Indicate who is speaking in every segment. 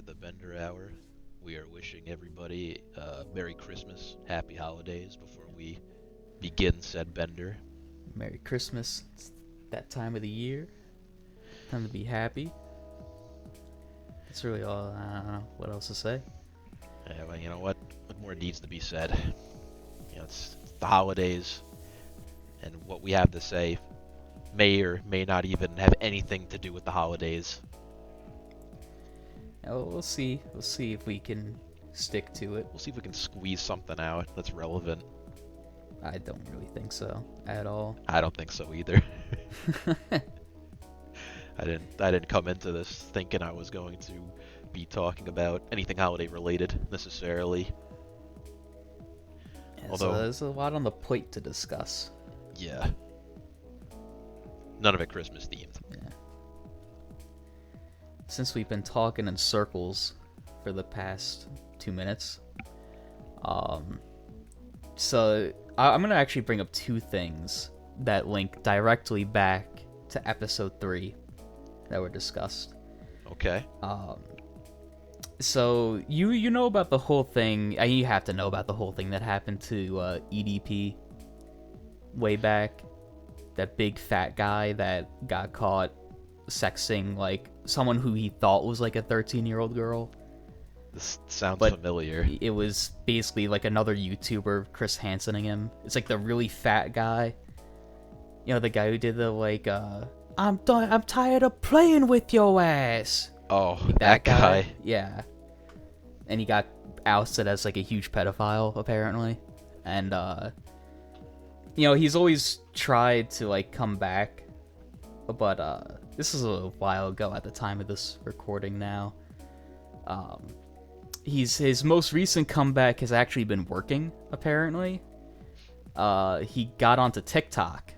Speaker 1: started the Bender Hour. We are wishing everybody Merry Christmas, Happy Holidays before we begin said Bender.
Speaker 2: Merry Christmas. It's that time of the year. Time to be happy. That's really all. I don't know what else to say.
Speaker 1: Yeah, well, you know what? What more needs to be said? It's the holidays, and what we have to say may or may not even have anything to do with the holidays.
Speaker 2: We'll see. We'll see if we can stick to it.
Speaker 1: We'll see if we can squeeze something out that's relevant.
Speaker 2: I don't really think so at all.
Speaker 1: I don't think so either. I didn't come into this thinking I was going to be talking about anything holiday related necessarily.
Speaker 2: Yeah,
Speaker 1: Although
Speaker 2: so there's a lot on the plate to discuss.
Speaker 1: Yeah. None of it Christmas themed.
Speaker 2: Yeah. Since we've been talking in circles for the past 2 minutes, so I'm gonna actually bring up two things that link directly back to episode 3 that were discussed.
Speaker 1: Okay.
Speaker 2: So you know about the whole thing, you have to know about the whole thing that happened to EDP way back. That big fat guy that got caught sexing like someone who he thought was like a 13-year-old girl.
Speaker 1: This sounds
Speaker 2: But
Speaker 1: familiar.
Speaker 2: it was basically like another YouTuber, Chris Hansening him. It's like the really fat guy. You know, the guy who did the like, I'm tired of playing with your ass.
Speaker 1: Oh,
Speaker 2: Like
Speaker 1: that guy.
Speaker 2: Yeah. And he got ousted as like a huge pedophile, apparently. And, you know, he's always tried to like come back. But, this is a while ago at the time of this recording now. His most recent comeback has actually been working, apparently. He got onto TikTok.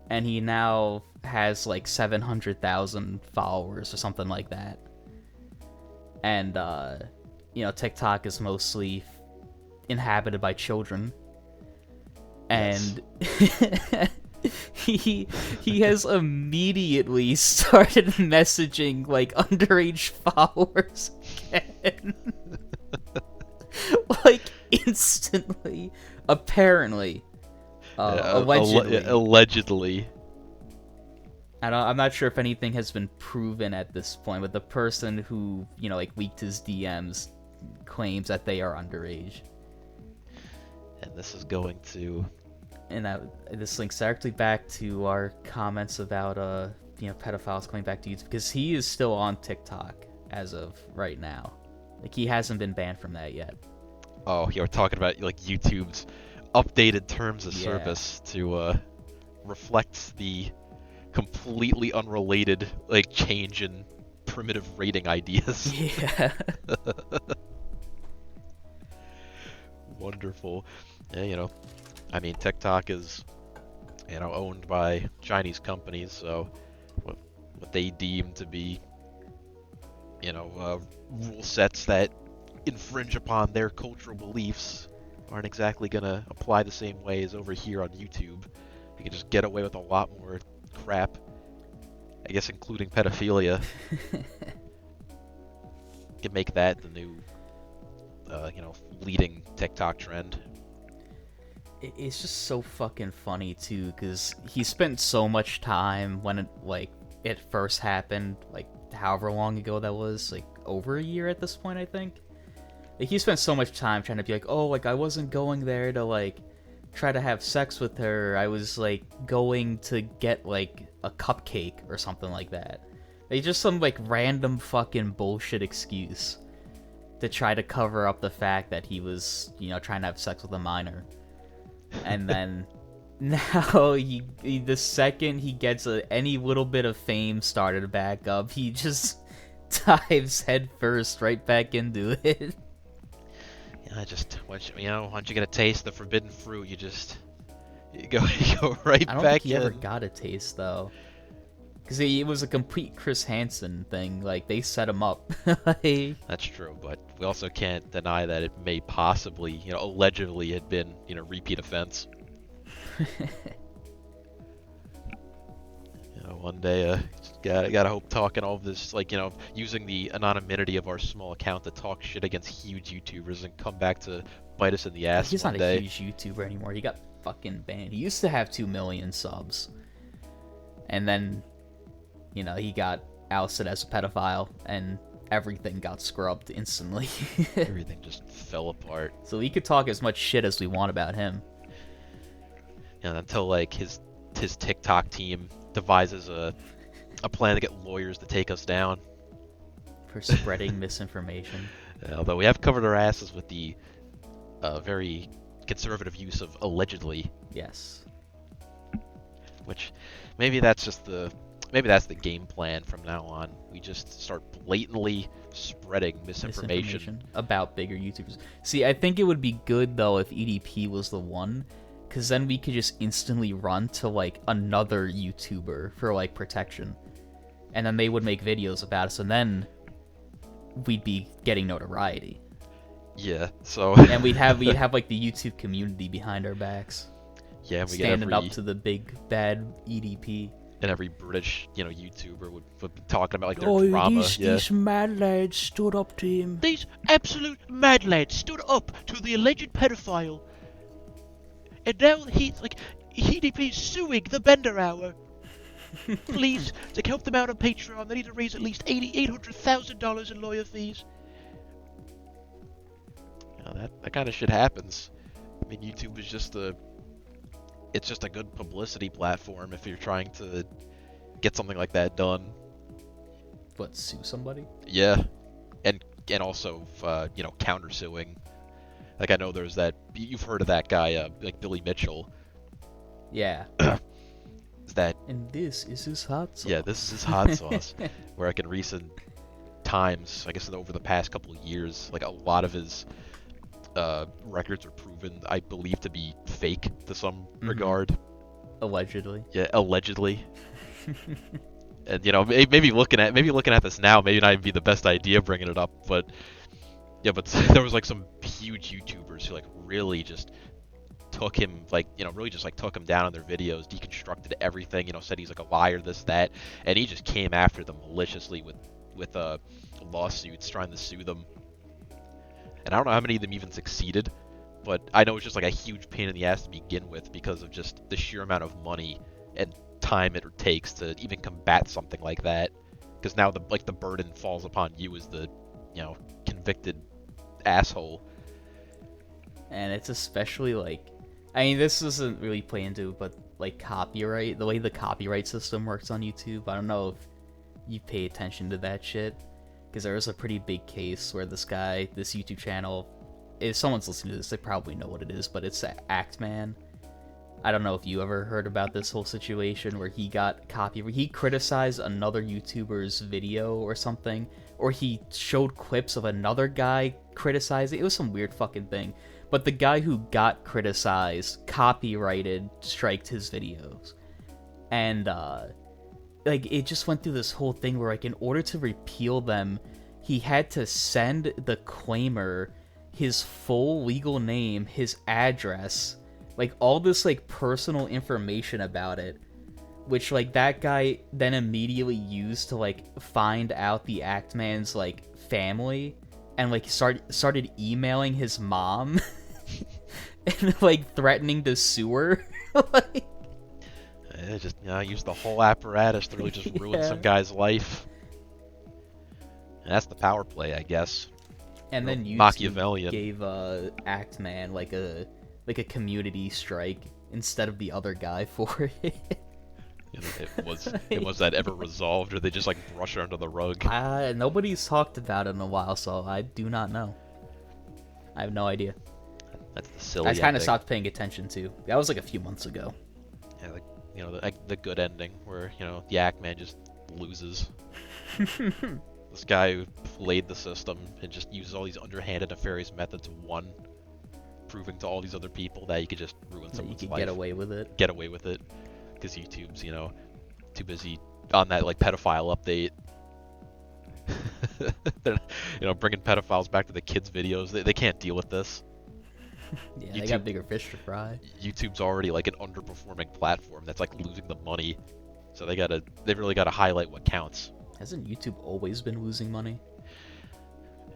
Speaker 2: And he now has like 700,000 followers or something like that. And, you know, TikTok is mostly inhabited by children. And he has immediately started messaging like underage followers again. Like instantly, apparently. Allegedly.
Speaker 1: Allegedly.
Speaker 2: I'm not sure if anything has been proven at this point, but the person who, you know, like leaked his DMs claims that they are underage.
Speaker 1: And this is going to...
Speaker 2: And this links directly back to our comments about, you know, pedophiles coming back to YouTube, because he is still on TikTok as of right now. Like, he hasn't been banned from that yet.
Speaker 1: Oh, you're talking about like YouTube's updated terms of service to reflect the completely unrelated like change in primitive rating ideas.
Speaker 2: Yeah.
Speaker 1: Wonderful. Yeah, you know, I mean, TikTok is, you know, owned by Chinese companies, so what they deem to be, you know, rule sets that infringe upon their cultural beliefs aren't exactly gonna apply the same way as over here on YouTube. You can just get away with a lot more crap, I guess, including pedophilia. You can make that the new, you know, leading TikTok trend.
Speaker 2: It's just so fucking funny too, because he spent so much time when it first happened, like however long ago that was, like over a year at this point, I think. Like, he spent so much time trying to be like, oh, like I wasn't going there to like try to have sex with her. I was like going to get like a cupcake or something like that. Like, just some like random fucking bullshit excuse to try to cover up the fact that he was, you know, trying to have sex with a minor. And then now the second he gets any little bit of fame started back up, he just dives head first right back into it.
Speaker 1: Yeah, just once you get a taste of the forbidden fruit, you go right
Speaker 2: I don't
Speaker 1: back
Speaker 2: think he
Speaker 1: in.
Speaker 2: ever got a taste though, because it was a complete Chris Hansen thing. Like, they set him up.
Speaker 1: That's true, but we also can't deny that it may possibly, you know, allegedly had been, you know, repeat offense. You know, one day. Gotta hope talking all of this, like, using the anonymity of our small account to talk shit against huge YouTubers and come back to bite us in the ass
Speaker 2: He's
Speaker 1: one
Speaker 2: not
Speaker 1: day.
Speaker 2: a huge YouTuber anymore. He got fucking banned. He used to have 2 million subs. And then, he got ousted as a pedophile, and everything got scrubbed instantly.
Speaker 1: Everything just fell apart.
Speaker 2: So we could talk as much shit as we want about him.
Speaker 1: Until, like, his TikTok team devises a plan to get lawyers to take us down.
Speaker 2: For spreading misinformation.
Speaker 1: Although we have covered our asses with the very conservative use of allegedly.
Speaker 2: Yes.
Speaker 1: Which, maybe that's the game plan from now on. We just start blatantly spreading misinformation
Speaker 2: about bigger YouTubers. See, I think it would be good, though, if EDP was the one, because then we could just instantly run to, like, another YouTuber for, like, protection. And then they would make videos about us, and then we'd be getting notoriety.
Speaker 1: Yeah, so...
Speaker 2: And we'd have like, the YouTube community behind our backs.
Speaker 1: Yeah, we
Speaker 2: standing up to the big, bad EDP.
Speaker 1: And every British, YouTuber would be talking about, like, their drama.
Speaker 2: These mad lads stood up to him.
Speaker 1: These absolute mad lads stood up to the alleged pedophile. And now he's, like, EDP's suing the Bender Hour. Please, to help them out on Patreon, they need to raise at least $800,000 in lawyer fees. That kind of shit happens. I mean, YouTube is just a good publicity platform if you're trying to get something like that done.
Speaker 2: What, sue somebody?
Speaker 1: Yeah, and also countersuing. Like, I know there's that. You've heard of that guy, like Billy Mitchell.
Speaker 2: Yeah.
Speaker 1: Is that?
Speaker 2: And this is his hot sauce.
Speaker 1: Yeah, this is his hot sauce. Where, like, in recent times, I guess over the past couple of years, like, a lot of his records are proven, I believe, to be fake to some regard.
Speaker 2: Allegedly.
Speaker 1: Yeah, allegedly. And maybe looking at this now, maybe not even be the best idea bringing it up, but yeah, but there was like some huge YouTubers who like really just took him, like, really just like took him down on their videos, deconstructed everything, said he's like a liar, this, that, and he just came after them maliciously with lawsuits trying to sue them. And I don't know how many of them even succeeded, but I know it's just like a huge pain in the ass to begin with because of just the sheer amount of money and time it takes to even combat something like that. Because now the burden falls upon you as the, convicted asshole.
Speaker 2: And it's especially like, I mean, this doesn't really play into, but like copyright, the way the copyright system works on YouTube. I don't know if you pay attention to that shit. Because there was a pretty big case where this YouTube channel, if someone's listening to this, they probably know what it is, but it's Actman. I don't know if you ever heard about this whole situation where he got copyright. He criticized another YouTuber's video or something, or he showed clips of another guy criticizing. It was some weird fucking thing. But the guy who got criticized copyrighted, striked his videos. And, like, it just went through this whole thing where, like, in order to repeal them, he had to send the claimer his full legal name, his address, like, all this, like, personal information about it, which, like, that guy then immediately used to, like, find out the Actman's, like, family, and, like, started emailing his mom, and, like, threatening to sue her, like...
Speaker 1: It just, use the whole apparatus to really just ruin some guy's life. And that's the power play, I guess.
Speaker 2: And then YouTube
Speaker 1: Machiavellian.
Speaker 2: Gave Actman like a community strike instead of the other guy for it.
Speaker 1: It was that ever resolved, or they just like brush it under the rug?
Speaker 2: Nobody's talked about it in a while, so I do not know. I have no idea.
Speaker 1: That's the silly.
Speaker 2: I kind of stopped paying attention to. That was like a few months ago.
Speaker 1: Yeah, like the good ending where the Actman just loses. This guy who played the system and just uses all these underhanded, nefarious methods won, proving to all these other people that you could just ruin someone's life.
Speaker 2: You could get away with it.
Speaker 1: Get away with it, because YouTube's too busy on that like pedophile update. They're bringing pedophiles back to the kids' videos. They can't deal with this.
Speaker 2: Yeah, they got bigger fish to fry.
Speaker 1: YouTube's already like an underperforming platform that's like losing the money. So they really gotta highlight what counts.
Speaker 2: Hasn't YouTube always been losing money?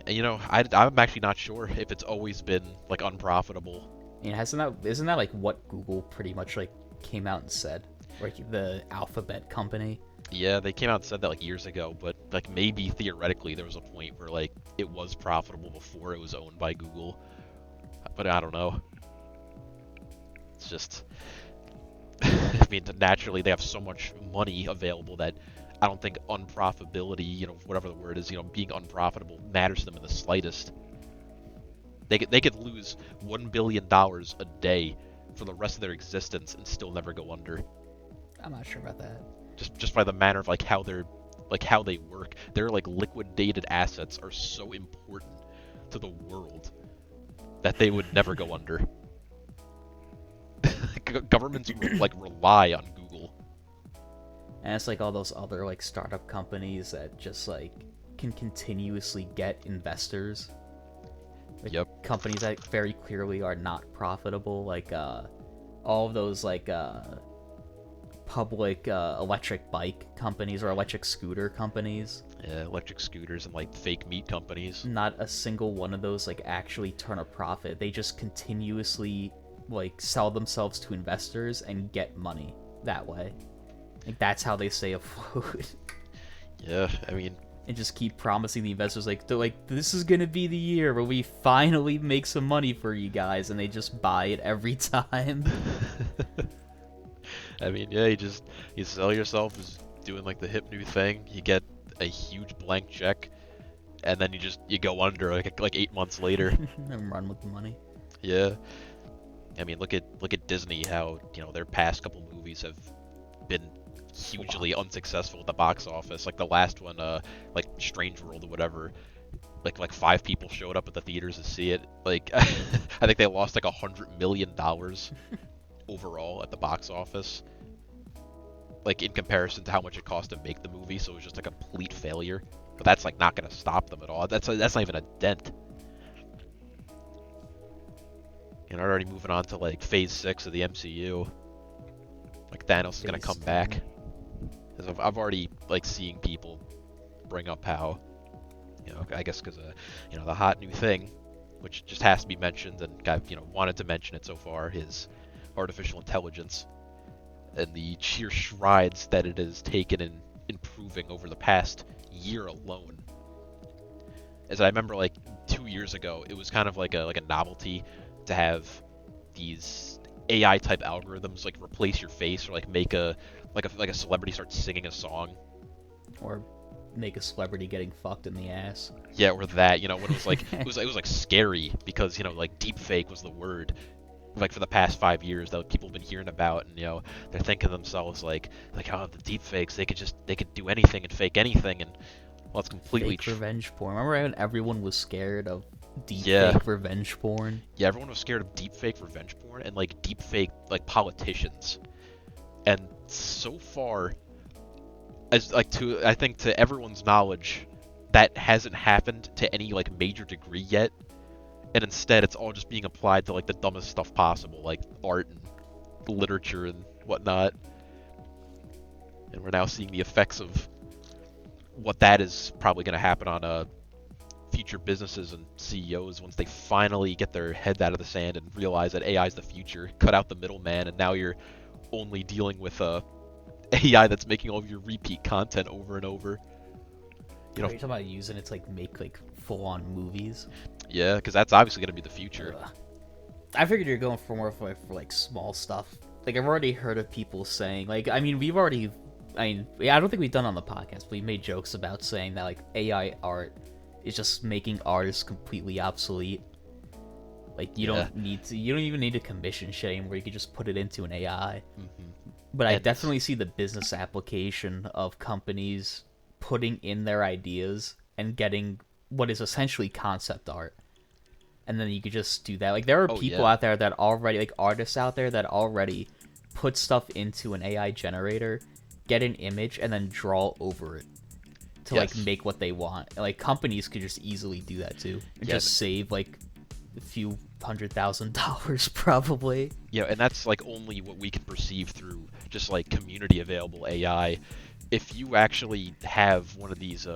Speaker 1: And I'm actually not sure if it's always been like unprofitable.
Speaker 2: I mean, isn't that like what Google pretty much like came out and said, like the Alphabet company?
Speaker 1: Yeah, they came out and said that like years ago, but like maybe theoretically there was a point where like it was profitable before it was owned by Google. But I don't know. It's just, I mean, naturally they have so much money available that I don't think unprofitability, whatever the word is, being unprofitable matters to them in the slightest. They could lose $1 billion a day for the rest of their existence and still never go under.
Speaker 2: I'm not sure about that.
Speaker 1: Just by the manner of like how they work. Their like liquidated assets are so important to the world that they would never go under. Governments like rely on Google.
Speaker 2: And it's like all those other like startup companies that just like can continuously get investors. Like,
Speaker 1: yep.
Speaker 2: Companies that very clearly are not profitable, like all of those like public electric bike companies or electric scooter companies.
Speaker 1: Yeah, electric scooters and like fake meat companies.
Speaker 2: Not a single one of those like actually turn a profit. They just continuously like sell themselves to investors and get money that way. Like that's how they stay afloat.
Speaker 1: Yeah, I mean,
Speaker 2: and just keep promising the investors they're like, this is gonna be the year where we finally make some money for you guys, and they just buy it every time.
Speaker 1: I mean, yeah, you sell yourself as doing like the hip new thing. You get a huge blank check, and then you go under like 8 months later.
Speaker 2: And run with the money.
Speaker 1: Yeah, I mean, look at Disney, how their past couple movies have been hugely unsuccessful at the box office. Like the last one, like Strange World or whatever, like 5 people showed up at the theaters to see it. Like I think they lost like $100 million overall at the box office, like in comparison to how much it cost to make the movie. So it was just a complete failure. But that's like not gonna stop them at all. That's not even a dent. Already moving on to like Phase 6 of the MCU. Like Thanos is gonna come back. Because I've already like seeing people bring up how, I guess because the hot new thing, which just has to be mentioned, and I've wanted to mention it so far, is artificial intelligence and the sheer strides that it has taken in improving over the past year alone. As I remember, like 2 years ago, it was kind of like a novelty to have these AI type algorithms like replace your face or like make a celebrity start singing a song,
Speaker 2: or make a celebrity getting fucked in the ass.
Speaker 1: Yeah, or that, when it was like it was like scary because like deep fake was the word like for the past 5 years that people have been hearing about, and they're thinking to themselves like oh, the deep fakes, they could do anything and fake anything, and well, it's completely
Speaker 2: fake revenge porn. Remember when everyone was scared of deep
Speaker 1: yeah.
Speaker 2: fake revenge porn?
Speaker 1: Yeah, everyone was scared of deep fake revenge porn and like deep fake like politicians. And so far, as like I think to everyone's knowledge, that hasn't happened to any like major degree yet. And instead, it's all just being applied to like the dumbest stuff possible, like art and literature and whatnot. And we're now seeing the effects of what that is probably going to happen on future businesses and CEOs once they finally get their head out of the sand and realize that AI is the future. Cut out the middleman, and now you're only dealing with AI that's making all of your repeat content over and over.
Speaker 2: Are you talking about using it to like make like full-on movies?
Speaker 1: Yeah, because that's obviously going to be the future.
Speaker 2: I figured you're going for more for like small stuff. Like I've already heard of people saying like, I mean, I don't think we've done on the podcast, but we made jokes about saying that like AI art is just making artists completely obsolete. Like you don't even need to commission shit anymore. You can just put it into an AI.
Speaker 1: Mm-hmm.
Speaker 2: But I definitely see the business application of companies putting in their ideas and getting what is essentially concept art. And then you could just do that. Like there are people out there that already, like artists out there that already put stuff into an AI generator, get an image, and then draw over it to like make what they want. And, like companies could just easily do that too. And just save like a few $100,000 probably.
Speaker 1: Yeah, and that's like only what we can perceive through just like community available AI. If you actually have one of these,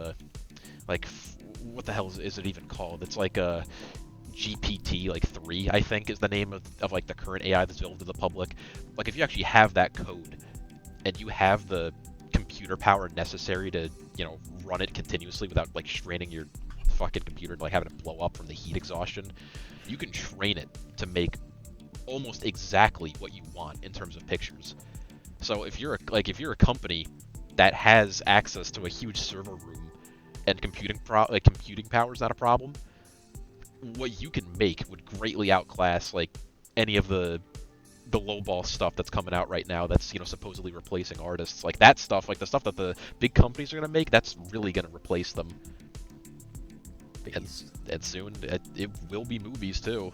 Speaker 1: like, what the hell is it even called? It's like a GPT, like 3, I think, is the name of like the current AI that's available to the public. Like, if you actually have that code and you have the computer power necessary to, run it continuously without like straining your fucking computer and like having it blow up from the heat exhaustion, you can train it to make almost exactly what you want in terms of pictures. So if you're a company that has access to a huge server room and computing power is not a problem, what you can make would greatly outclass like any of the lowball stuff that's coming out right now that's supposedly replacing artists. Like that stuff, like the stuff that the big companies are gonna make, that's really gonna replace them. And soon it will be movies too.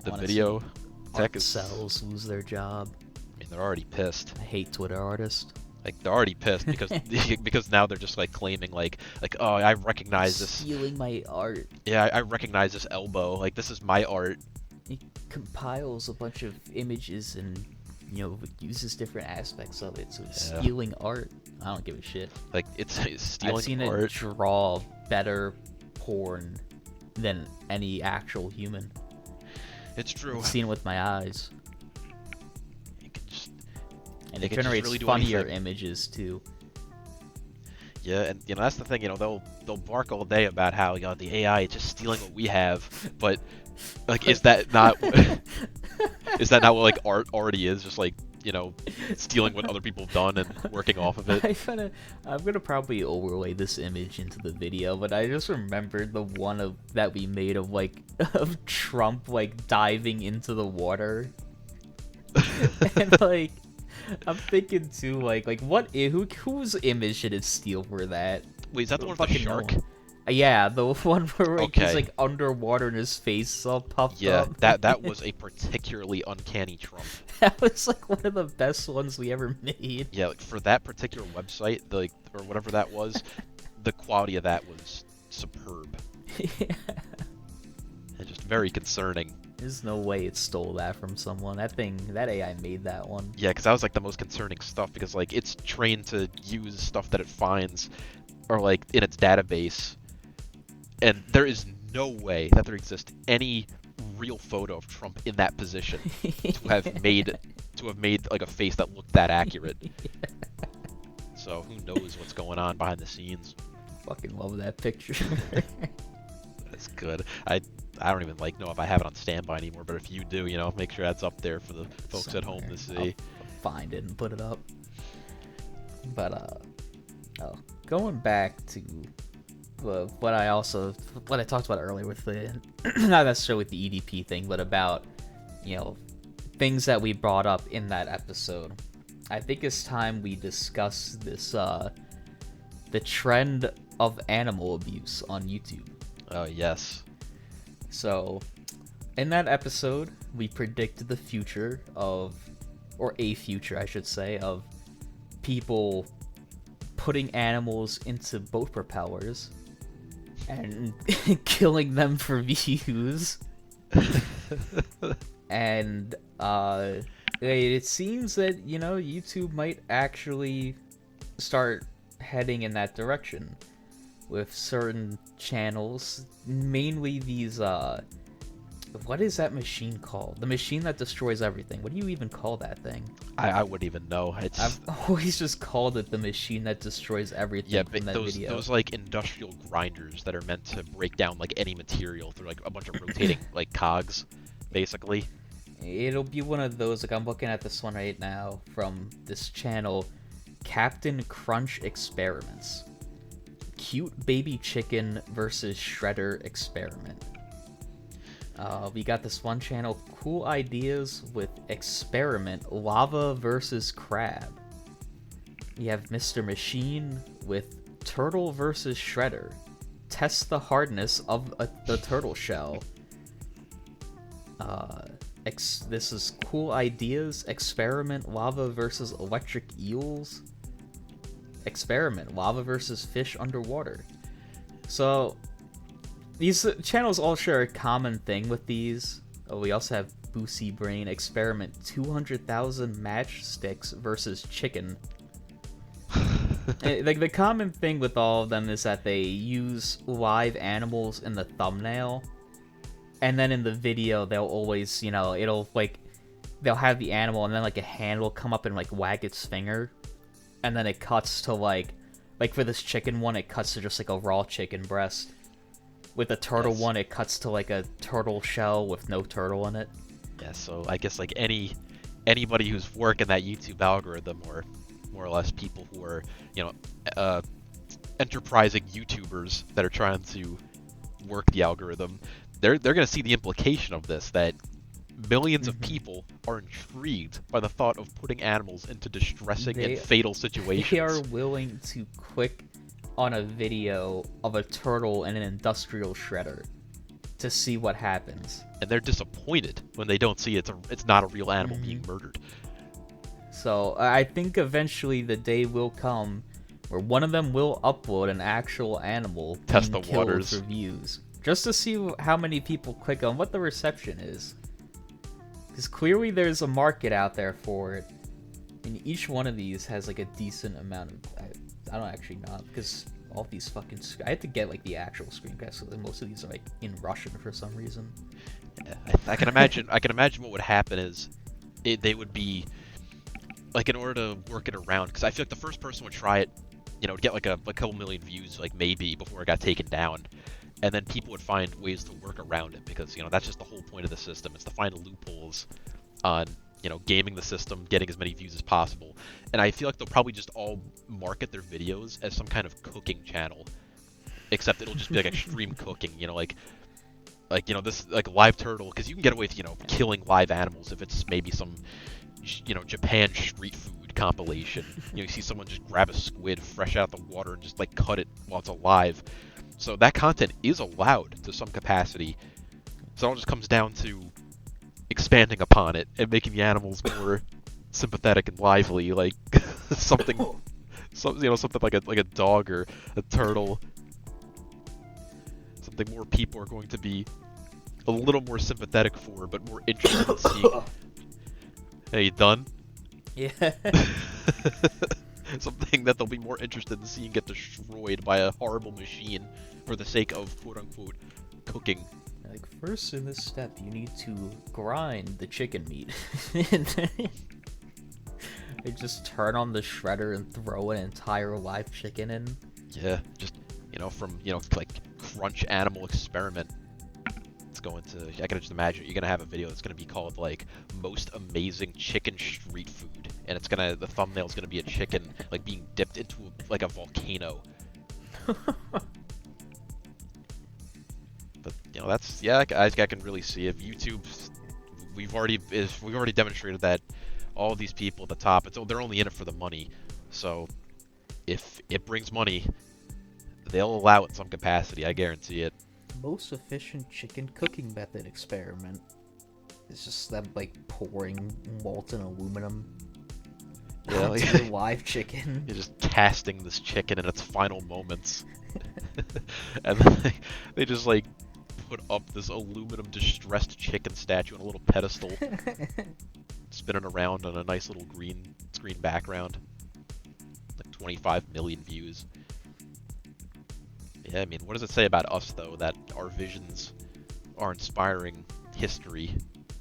Speaker 1: The video tech
Speaker 2: art cells lose their job.
Speaker 1: I mean, they're already pissed.
Speaker 2: I hate Twitter artists.
Speaker 1: Like they're already pissed because because now they're just like claiming like oh, I recognize this.
Speaker 2: Stealing my art.
Speaker 1: Yeah, I recognize this elbow. Like this is my art.
Speaker 2: It compiles a bunch of images and uses different aspects of it. So it's stealing art. I don't give a shit.
Speaker 1: Like it's stealing
Speaker 2: I've seen
Speaker 1: art.
Speaker 2: it draw better porn than any actual human.
Speaker 1: It's true.
Speaker 2: I've seen it with my eyes. And it
Speaker 1: just
Speaker 2: generates
Speaker 1: really
Speaker 2: funnier images too.
Speaker 1: Yeah, and that's the thing. They'll bark all day about how the AI is just stealing what we have, but like, is that not what like art already is? Just like stealing what other people have done and working off of it.
Speaker 2: I'm gonna probably overlay this image into the video, but I just remembered the one that we made of of Trump like diving into the water, and like. I'm thinking too, like whose image should it steal for that?
Speaker 1: Wait, is that the one with the shark?
Speaker 2: Yeah, the one where he's like underwater and his face all puffed up.
Speaker 1: Yeah, that was a particularly uncanny Trump.
Speaker 2: That was like one of the best ones we ever made.
Speaker 1: Yeah, like for that particular website, or whatever that was, the quality of that was superb.
Speaker 2: Yeah.
Speaker 1: And just very concerning.
Speaker 2: There's no way it stole that from someone. That AI made that one.
Speaker 1: Yeah, because that was like the most concerning stuff, because like it's trained to use stuff that it finds or like in its database, and there is no way that there exists any real photo of Trump in that position to have made like a face that looked that accurate. Yeah. So who knows what's going on behind the scenes?
Speaker 2: Fucking love that picture.
Speaker 1: That's good. I don't even know if I have it on standby anymore, but if you do, make sure that's up there for the folks at home to see.
Speaker 2: I'll find it and put it up. But going back to what I talked about earlier with the not necessarily with the EDP thing, but about things that we brought up in that episode. I think it's time we discuss this the trend of animal abuse on YouTube.
Speaker 1: Oh yes.
Speaker 2: So, in that episode, we predicted the future or a future, I should say, of people putting animals into boat propellers and killing them for views. And it seems that YouTube might actually start heading in that direction with certain channels, mainly these what is that machine called? The machine that destroys everything. What do you even call that thing?
Speaker 1: I wouldn't even know.
Speaker 2: I've always just called it the machine that destroys everything. Yeah, but
Speaker 1: those like industrial grinders that are meant to break down like any material through like a bunch of rotating like cogs, basically.
Speaker 2: It'll be one of those. Like, I'm looking at this one right now from this channel, Captain Crunch Experiments. Cute baby chicken versus shredder experiment. We got this one channel, Cool Ideas with Experiment, Lava versus Crab. You have Mr. Machine with Turtle versus Shredder. Test the hardness of the turtle shell. This is Cool Ideas, Experiment, Lava versus Electric Eels. Experiment, Lava versus Fish Underwater. So, These channels all share a common thing with these. Oh, we also have Boosie Brain experiment 200,000 matchsticks versus chicken. Like the common thing with all of them is that they use live animals in the thumbnail, and then in the video they'll always, it'll like they'll have the animal and then like a hand will come up and like wag its finger, and then it cuts to like for this chicken one it cuts to just like a raw chicken breast. With the turtle one it cuts to like a turtle shell with no turtle in it.
Speaker 1: Yeah, so I guess like anybody who's working that YouTube algorithm, or more or less people who are, enterprising YouTubers that are trying to work the algorithm, they're gonna see the implication of this, that millions of people are intrigued by the thought of putting animals into distressing and fatal situations.
Speaker 2: They are willing to click on a video of a turtle in an industrial shredder to see what happens.
Speaker 1: And they're disappointed when they don't see it's not a real animal being murdered.
Speaker 2: So I think eventually the day will come where one of them will upload an actual animal
Speaker 1: test
Speaker 2: being
Speaker 1: the
Speaker 2: killed
Speaker 1: waters
Speaker 2: for views, just to see how many people click on, what the reception is. Because clearly there's a market out there for it, and each one of these has like a decent amount of. I don't actually know, because all these fucking. I had to get like the actual screencasts, so most of these are like in Russian for some reason.
Speaker 1: Yeah, I can imagine. I can imagine what would happen is, they would be, like, in order to work it around, because I feel like the first person would try it, to get like a couple million views, like maybe before it got taken down, and then people would find ways to work around it, because that's just the whole point of the system. It's to find loopholes on gaming the system, getting as many views as possible. And I feel like they'll probably just all market their videos as some kind of cooking channel, except it'll just be like extreme cooking, this like live turtle, because you can get away with killing live animals if it's maybe some Japan street food compilation. You see someone just grab a squid fresh out of the water and just like cut it while it's alive. So that content is allowed to some capacity. So it all just comes down to expanding upon it and making the animals more sympathetic and lively, like something like a dog or a turtle. Something more people are going to be a little more sympathetic for, but more interested in seeing. Hey, you done?
Speaker 2: Yeah.
Speaker 1: Something that they'll be more interested in seeing get destroyed by a horrible machine for the sake of quote-unquote cooking.
Speaker 2: Like, first in this step, you need to grind the chicken meat. They just turn on the shredder and throw an entire live chicken in.
Speaker 1: Yeah, just, from, like, crunch animal experiment. It's going to, I can just imagine you're going to have a video that's going to be called, like, most amazing chicken street food. And the thumbnail's going to be a chicken, like, being dipped into, like, a volcano. But, that's, yeah, I can really see it. YouTube, we've already demonstrated that all of these people at the top, they're only in it for the money. So, if it brings money, they'll allow it in some capacity, I guarantee it.
Speaker 2: Most efficient chicken cooking method experiment. It's just them, like, pouring molten aluminum onto the live chicken.
Speaker 1: You're just casting this chicken in its final moments. And then they just, like, put up this aluminum distressed chicken statue on a little pedestal, spinning around on a nice little green screen background. Like 25 million views. Yeah, I mean, what does it say about us, though, that our visions are inspiring history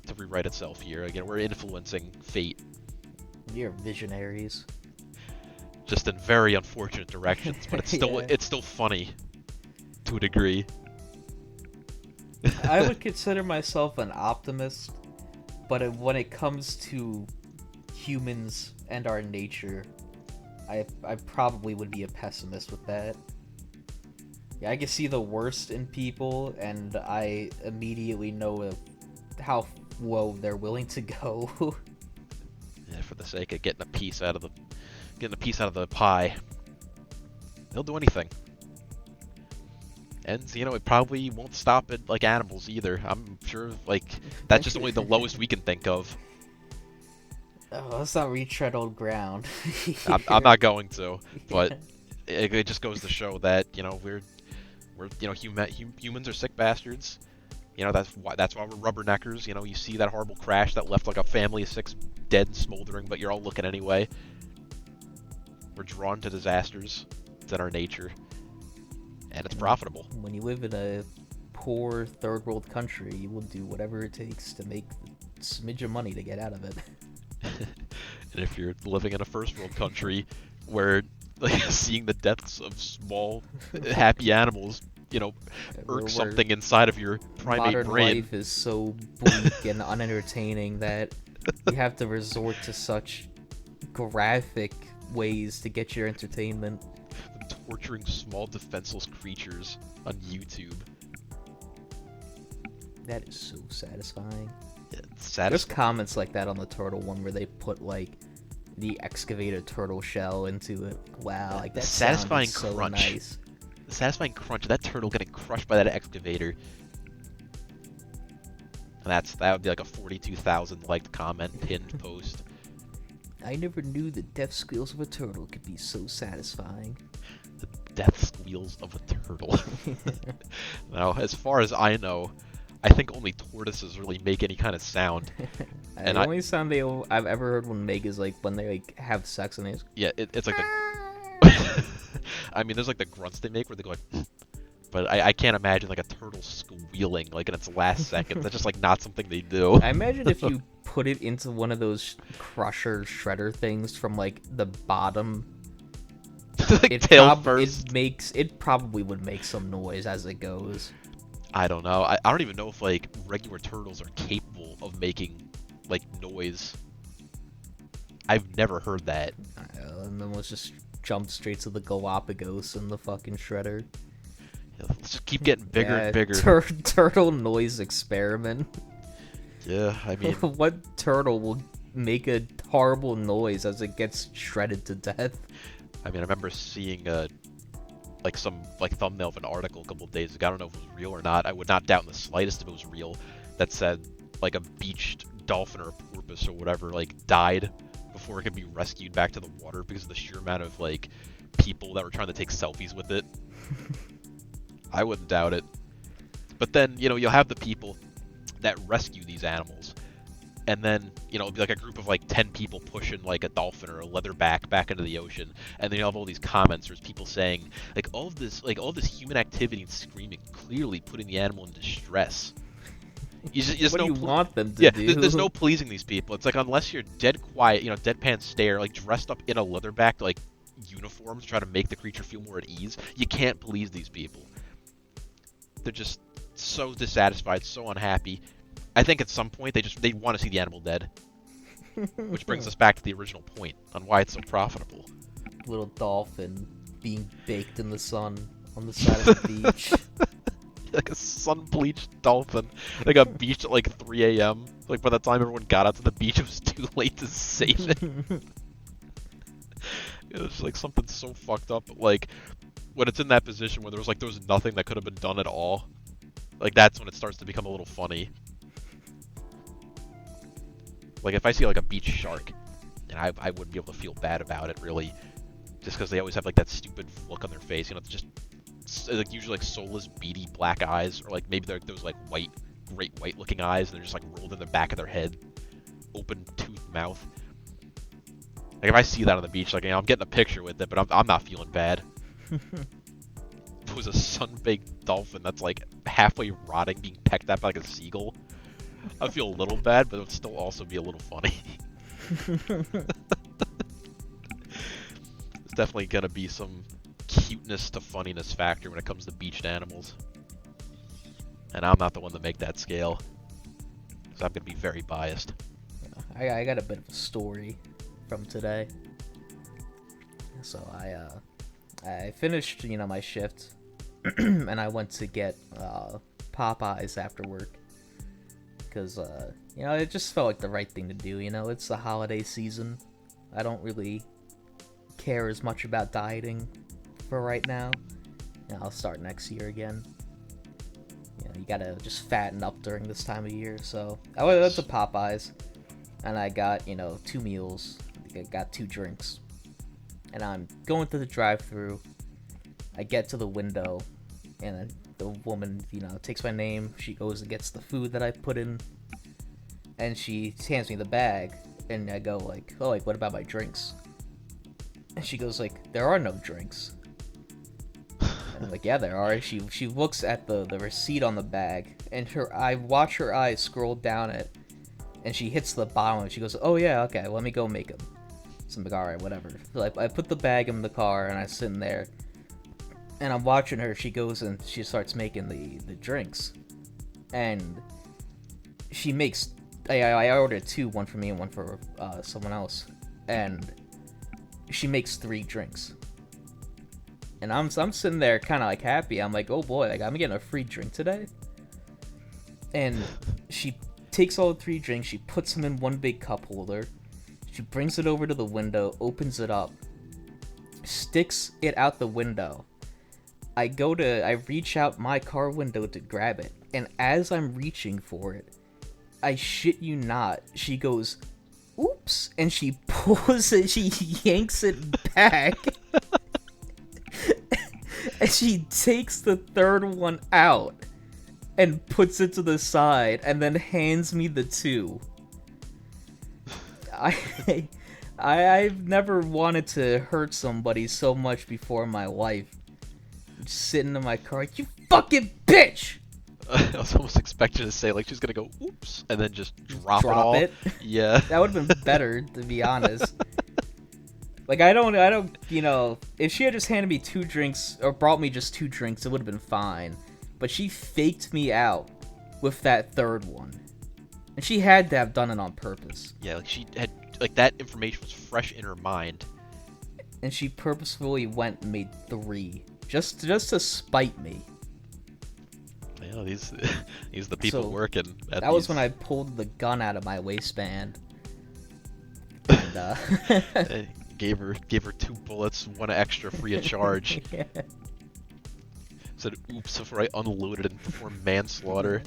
Speaker 1: to rewrite itself here? Again, we're influencing fate.
Speaker 2: We are visionaries.
Speaker 1: Just in very unfortunate directions, but it's still funny to a degree.
Speaker 2: I would consider myself an optimist, but when it comes to humans and our nature, I probably would be a pessimist with that. Yeah, I can see the worst in people, and I immediately know how low they're willing to go.
Speaker 1: Yeah, for the sake of getting a piece out of the pie, they'll do anything. And it probably won't stop at like animals either. I'm sure like that's just only the lowest we can think of.
Speaker 2: Oh, let's not retread old ground.
Speaker 1: I'm not going to, but it just goes to show that We're, humans are sick bastards. That's why we're rubberneckers. You see that horrible crash that left like a family of 6 dead and smoldering, but you're all looking anyway. We're drawn to disasters. It's in our nature, and it's profitable.
Speaker 2: When you live in a poor third world country, you will do whatever it takes to make a smidge of money to get out of it.
Speaker 1: And if you're living in a first world country where like seeing the deaths of small happy animals, irk something inside of your primate
Speaker 2: modern
Speaker 1: brain.
Speaker 2: Life is so bleak and unentertaining that you have to resort to such graphic ways to get your entertainment.
Speaker 1: Torturing small defenseless creatures on YouTube.
Speaker 2: That is so satisfying.
Speaker 1: Yeah,
Speaker 2: There's comments like that on the turtle one where they put like the excavated turtle shell into it. Wow, like that
Speaker 1: satisfying
Speaker 2: so
Speaker 1: crunch.
Speaker 2: Nice.
Speaker 1: The satisfying crunch of that turtle getting crushed by that excavator. And that would be like a 42,000 liked comment, pinned post.
Speaker 2: I never knew the death squeals of a turtle could be so satisfying.
Speaker 1: The death squeals of a turtle. Now, as far as I know, I think only tortoises really make any kind of sound.
Speaker 2: The only sound I've ever heard one make is like when they like have sex and they just...
Speaker 1: Yeah, it's like the... I mean, there's like the grunts they make where they go like... But I can't imagine like a turtle squealing like in its last seconds. That's just like not something they do.
Speaker 2: I imagine if you put it into one of those crusher shredder things from like the bottom,
Speaker 1: like
Speaker 2: it probably would make some noise as it goes.
Speaker 1: I don't know. I don't even know if like regular turtles are capable of making like noise. I've never heard that.
Speaker 2: And then let's just jump straight to the Galapagos and the fucking shredder.
Speaker 1: Let's just keep getting bigger and bigger.
Speaker 2: Turtle noise experiment.
Speaker 1: Yeah, I mean...
Speaker 2: What turtle will make a horrible noise as it gets shredded to death?
Speaker 1: I mean, I remember seeing some thumbnail of an article a couple of days ago. I don't know if it was real or not. I would not doubt in the slightest if it was real. That said, like a beached dolphin or a porpoise or whatever, like died before it could be rescued back to the water because of the sheer amount of like people that were trying to take selfies with it. I wouldn't doubt it. But then, you'll have the people that rescue these animals. And then, it'll be like a group of like 10 people pushing like a dolphin or a leatherback back into the ocean. And then you'll have all these comments. There's people saying, like, all of this human activity and screaming clearly putting the animal in distress.
Speaker 2: What do you want them to do?
Speaker 1: There's no pleasing these people. It's like, unless you're dead quiet, deadpan stare, like dressed up in a leatherback, like uniforms, try to make the creature feel more at ease, you can't please these people. They're just so dissatisfied, so unhappy. I think at some point they want to see the animal dead. Which brings us back to the original point on why it's so profitable.
Speaker 2: Little dolphin being baked in the sun on the side of the beach.
Speaker 1: Like a sun-bleached dolphin. They got beached at like 3 a.m. Like by the time everyone got out to the beach, it was too late to save it. It was like something so fucked up. Like when it's in that position where there was nothing that could have been done at all. Like that's when it starts to become a little funny. Like if I see like a beach shark, and I wouldn't be able to feel bad about it really, just because they always have like that stupid look on their face. It's just like usually like soulless, beady black eyes, or like maybe they're those like great white looking eyes, and they're just like rolled in the back of their head, open toothed mouth. Like if I see that on the beach, like I'm getting a picture with it, but I'm not feeling bad. If it was a sun-baked dolphin that's like halfway rotting, being pecked at by like a seagull, I feel a little bad, but it would still also be a little funny. There's definitely gonna be some cuteness to funniness factor when it comes to beached animals. And I'm not the one to make that scale, so I'm gonna be very biased.
Speaker 2: I got a bit of a story from today. So I finished, my shift, and I went to get Popeyes after work. Because, it just felt like the right thing to do, it's the holiday season. I don't really care as much about dieting for right now. I'll start next year again. You gotta just fatten up during this time of year, so I went to Popeyes, and I got, 2 meals, I got 2 drinks, and I'm going through the drive-thru. I get to the window, And then the woman, takes my name. She goes and gets the food that I put in, and she hands me the bag. And I go like, "Oh, like what about my drinks?" And she goes like, "There are no drinks." And I'm like, "Yeah, there are." She looks at the receipt on the bag, and I watch her eyes scroll down it, and she hits the bottom. And she goes, "Oh yeah, okay, let me go make them." So I'm like, "All right, whatever." So I put the bag in the car, and I sit in there. And I'm watching her. She goes and she starts making the drinks, and she makes. I ordered two, one for me and one for someone else, and she makes 3 drinks. And I'm sitting there kind of like happy. I'm like, oh boy, like I'm getting a free drink today. And she takes all the 3 drinks. She puts them in one big cup holder. She brings it over to the window, opens it up, sticks it out the window. I reach out my car window to grab it, and as I'm reaching for it, I shit you not, she goes, "Oops," and she pulls it, she yanks it back, and she takes the 3rd one out, and puts it to the side, and then hands me the 2. I've never wanted to hurt somebody so much before in my life. Just sitting in my car, "You fucking bitch!"
Speaker 1: I was almost expecting to say like she's gonna go oops and then just drop it all. Yeah.
Speaker 2: That would have been better, to be honest. Like I don't, if she had just handed me 2 drinks or brought me just 2 drinks, it would have been fine. But she faked me out with that 3rd one, and she had to have done it on purpose.
Speaker 1: Yeah, like she had that information was fresh in her mind,
Speaker 2: and she purposefully went and made 3 just to spite me.
Speaker 1: Yeah, these the people
Speaker 2: So,
Speaker 1: working.
Speaker 2: That was when I pulled the gun out of my waistband. And,
Speaker 1: gave her 2 bullets, 1 extra free of charge.
Speaker 2: Yeah.
Speaker 1: Said oops before I unloaded and performed manslaughter.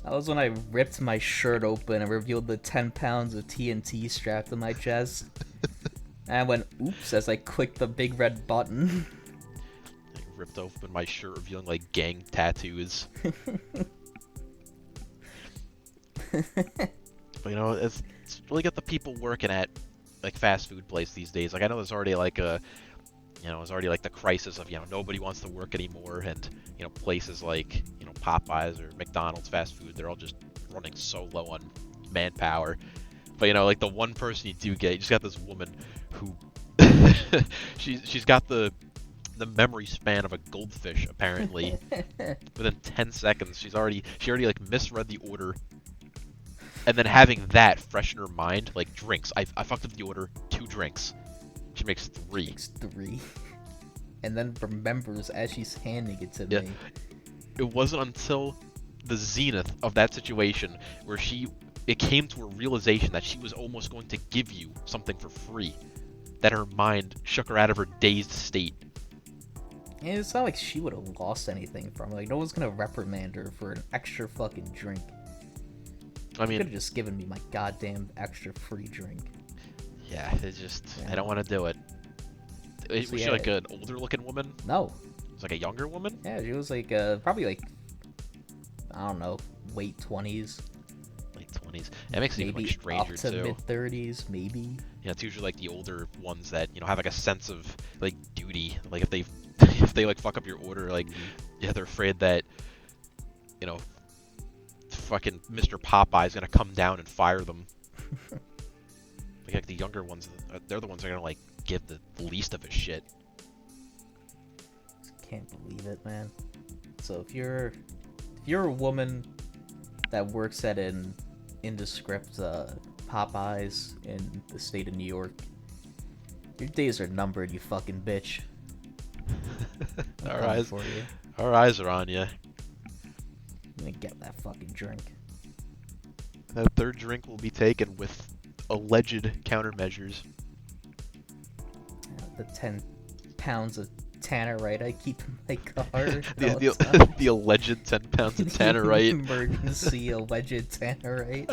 Speaker 2: That was when I ripped my shirt open and revealed the 10 pounds of TNT strapped to my chest. And I went oops as I clicked the big red button.
Speaker 1: I ripped open my shirt, revealing like gang tattoos. But it's really got the people working at like fast food place these days. Like I know there's already like there's already like the crisis of nobody wants to work anymore, and places like Popeyes or McDonald's fast food, they're all just running so low on manpower. But like the one person you do get, you just got this woman who she's got the memory span of a goldfish apparently. Within 10 seconds she already like misread the order, and then having that fresh in her mind, like drinks, I fucked up the order, 2 drinks. She makes 3.
Speaker 2: And then remembers as she's handing it to me.
Speaker 1: It wasn't until the zenith of that situation where it came to a realization that she was almost going to give you something for free, that her mind shook her out of her dazed state.
Speaker 2: And it's not like she would have lost anything from it. Like, no one's gonna reprimand her for an extra fucking drink.
Speaker 1: I mean,
Speaker 2: could have just given me my goddamn extra free drink.
Speaker 1: Yeah, it's just, I don't want to do it. Was she like an older looking woman?
Speaker 2: No.
Speaker 1: It was like a younger woman?
Speaker 2: Yeah, she was like, probably like, I don't know, late 20s.
Speaker 1: Late 20s. It makes it even like stranger too.
Speaker 2: Up to mid 30s, maybe.
Speaker 1: Yeah, it's usually like the older ones that, have like a sense of like duty. Like if they like fuck up your order, like, yeah, they're afraid that, fucking Mr. Popeye's gonna come down and fire them. Like the younger ones, they're the ones that are gonna like give the least of a shit.
Speaker 2: Can't believe it, man. So if you're a woman that works at an indescript Popeyes in the state of New York, your days are numbered, you fucking bitch.
Speaker 1: Our eyes are on you.
Speaker 2: I'm gonna get that fucking drink.
Speaker 1: That 3rd drink will be taken with alleged countermeasures.
Speaker 2: The 10 pounds of tannerite I keep in my car.
Speaker 1: the alleged 10 pounds of tannerite.
Speaker 2: Emergency alleged tannerite.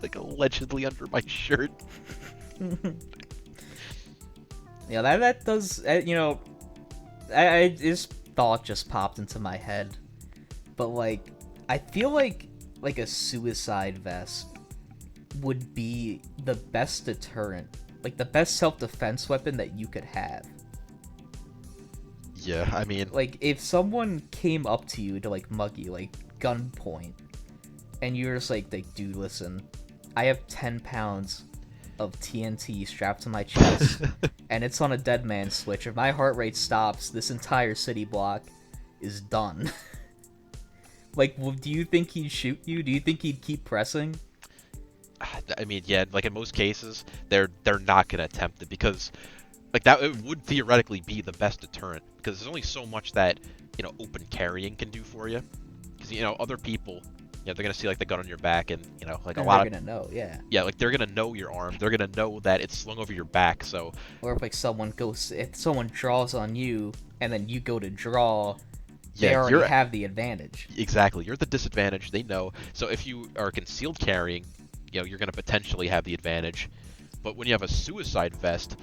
Speaker 1: Like allegedly under my shirt.
Speaker 2: Yeah, that does, this thought just popped into my head, but like, I feel like a suicide vest would be the best deterrent, like the best self-defense weapon that you could have.
Speaker 1: Yeah, I mean,
Speaker 2: Like, if someone came up to you to like mug you, like gunpoint, and you're just like, dude, listen, I have 10 pounds of TNT strapped to my chest, and it's on a dead man switch. If my heart rate stops, this entire city block is done. Like, do you think he'd shoot you? Do you think he'd keep pressing?
Speaker 1: I mean, yeah, like in most cases, they're not gonna attempt it because, like, that it would theoretically be the best deterrent because there's only so much that open carrying can do for you. Because other people, they're gonna see like the gun on your back and like a lot of
Speaker 2: they're gonna know, yeah.
Speaker 1: Yeah, like they're gonna know your arm. They're gonna know that it's slung over your back. So,
Speaker 2: or if like if someone draws on you and then you go to draw, they
Speaker 1: yeah,
Speaker 2: already have the advantage.
Speaker 1: Exactly, you're at the disadvantage. They know. So if you are concealed carrying, you're gonna potentially have the advantage. But when you have a suicide vest,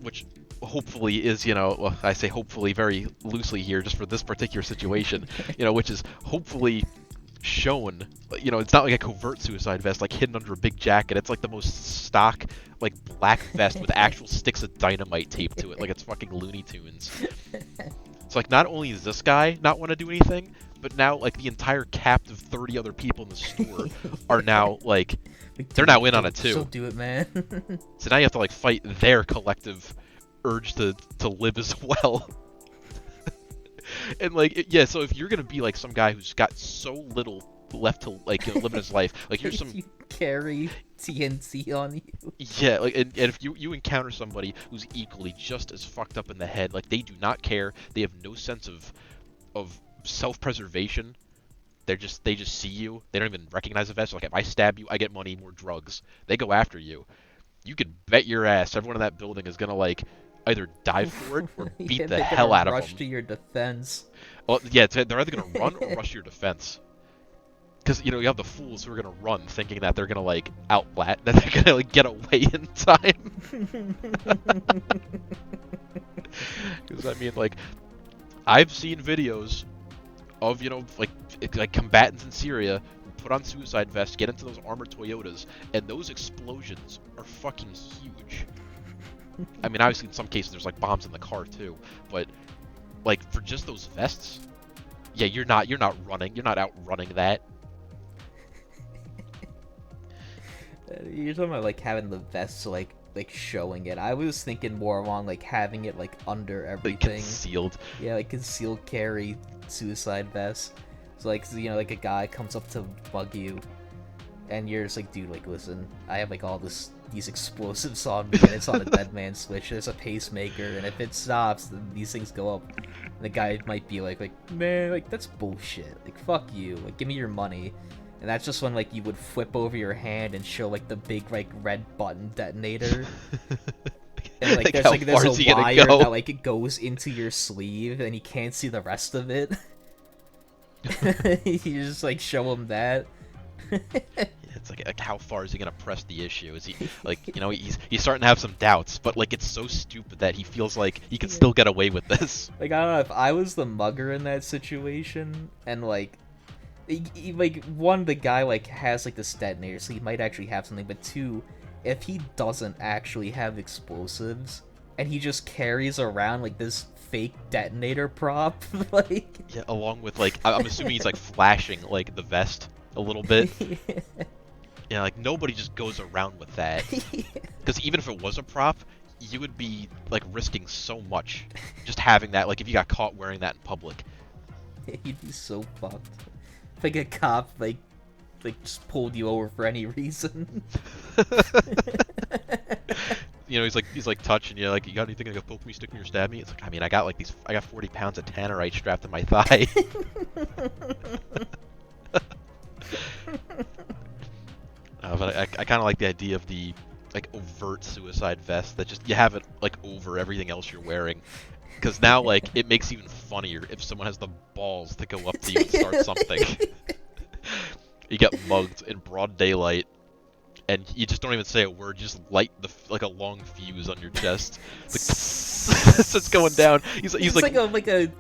Speaker 1: which hopefully is, well, I say hopefully very loosely here, just for this particular situation, which is hopefully shown, it's not like a covert suicide vest, like hidden under a big jacket. It's like the most stock, like black vest with actual sticks of dynamite taped to it, like it's fucking Looney Tunes. It's like not only does this guy not want to do anything, but now like the entire captive 30 other people in the store are now like they're now in on it too.
Speaker 2: Still do it, man.
Speaker 1: So now you have to like fight their collective urge to live as well. And like yeah, so if you're gonna be like some guy who's got so little left to like live in his life, like here's some
Speaker 2: you carry TNT on you.
Speaker 1: Yeah, like and if you encounter somebody who's equally just as fucked up in the head, like they do not care, they have no sense of self-preservation. They just see you. They don't even recognize the vest. Like if I stab you, I get money, more drugs. They go after you. You could bet your ass everyone in that building is gonna like either die for it or beat the hell out of them.
Speaker 2: Rush to your defense.
Speaker 1: Well, yeah, they're either gonna run or rush to your defense. Because you have the fools who are gonna run, thinking that they're gonna like that they're gonna like get away in time. Because I mean, like, I've seen videos of like combatants in Syria who put on suicide vests, get into those armored Toyotas, and those explosions are fucking huge. I mean, obviously in some cases there's like bombs in the car too, but like for just those vests, yeah, you're not running, you're not outrunning that.
Speaker 2: You're talking about like having the vests like showing it. I was thinking more along like having it like under everything.
Speaker 1: Like concealed.
Speaker 2: Yeah, like concealed carry suicide vest. So like like a guy comes up to bug you, and you're just like, dude, like listen, I have like all these explosives on me, and it's on a dead man switch. There's a pacemaker, and if it stops, then these things go up. And the guy might be like man, like that's bullshit. Like fuck you. Like give me your money. And that's just when like you would flip over your hand and show like the big like red button detonator. And like there's a wire that like it goes into your sleeve and you can't see the rest of it. You just like show him that.
Speaker 1: It's like how far is he gonna press the issue? Is he like he's starting to have some doubts, but like it's so stupid that he feels like he can still get away with this.
Speaker 2: Like I don't know if I was the mugger in that situation and like one, the guy like has like this detonator, so he might actually have something. But two, if he doesn't actually have explosives and he just carries around like this fake detonator prop, like
Speaker 1: yeah, along with like I'm assuming he's like flashing like the vest a little bit. Yeah, like nobody just goes around with that. Because even if it was a prop, you would be like risking so much just having that. Like if you got caught wearing that in public,
Speaker 2: you'd be so fucked. If like a cop like just pulled you over for any reason.
Speaker 1: He's like touching you, like you got anything like a poke me, stick me, or stab me? It's like I mean I got 40 pounds of tannerite strapped to my thigh. But I kind of like the idea of the like overt suicide vest that just you have it like over everything else you're wearing. Because now, like, it makes it even funnier if someone has the balls to go up to you and start something. You get mugged in broad daylight, and you just don't even say a word. You just light like a long fuse on your chest. It's like it's just going down. He's
Speaker 2: It's
Speaker 1: like
Speaker 2: like a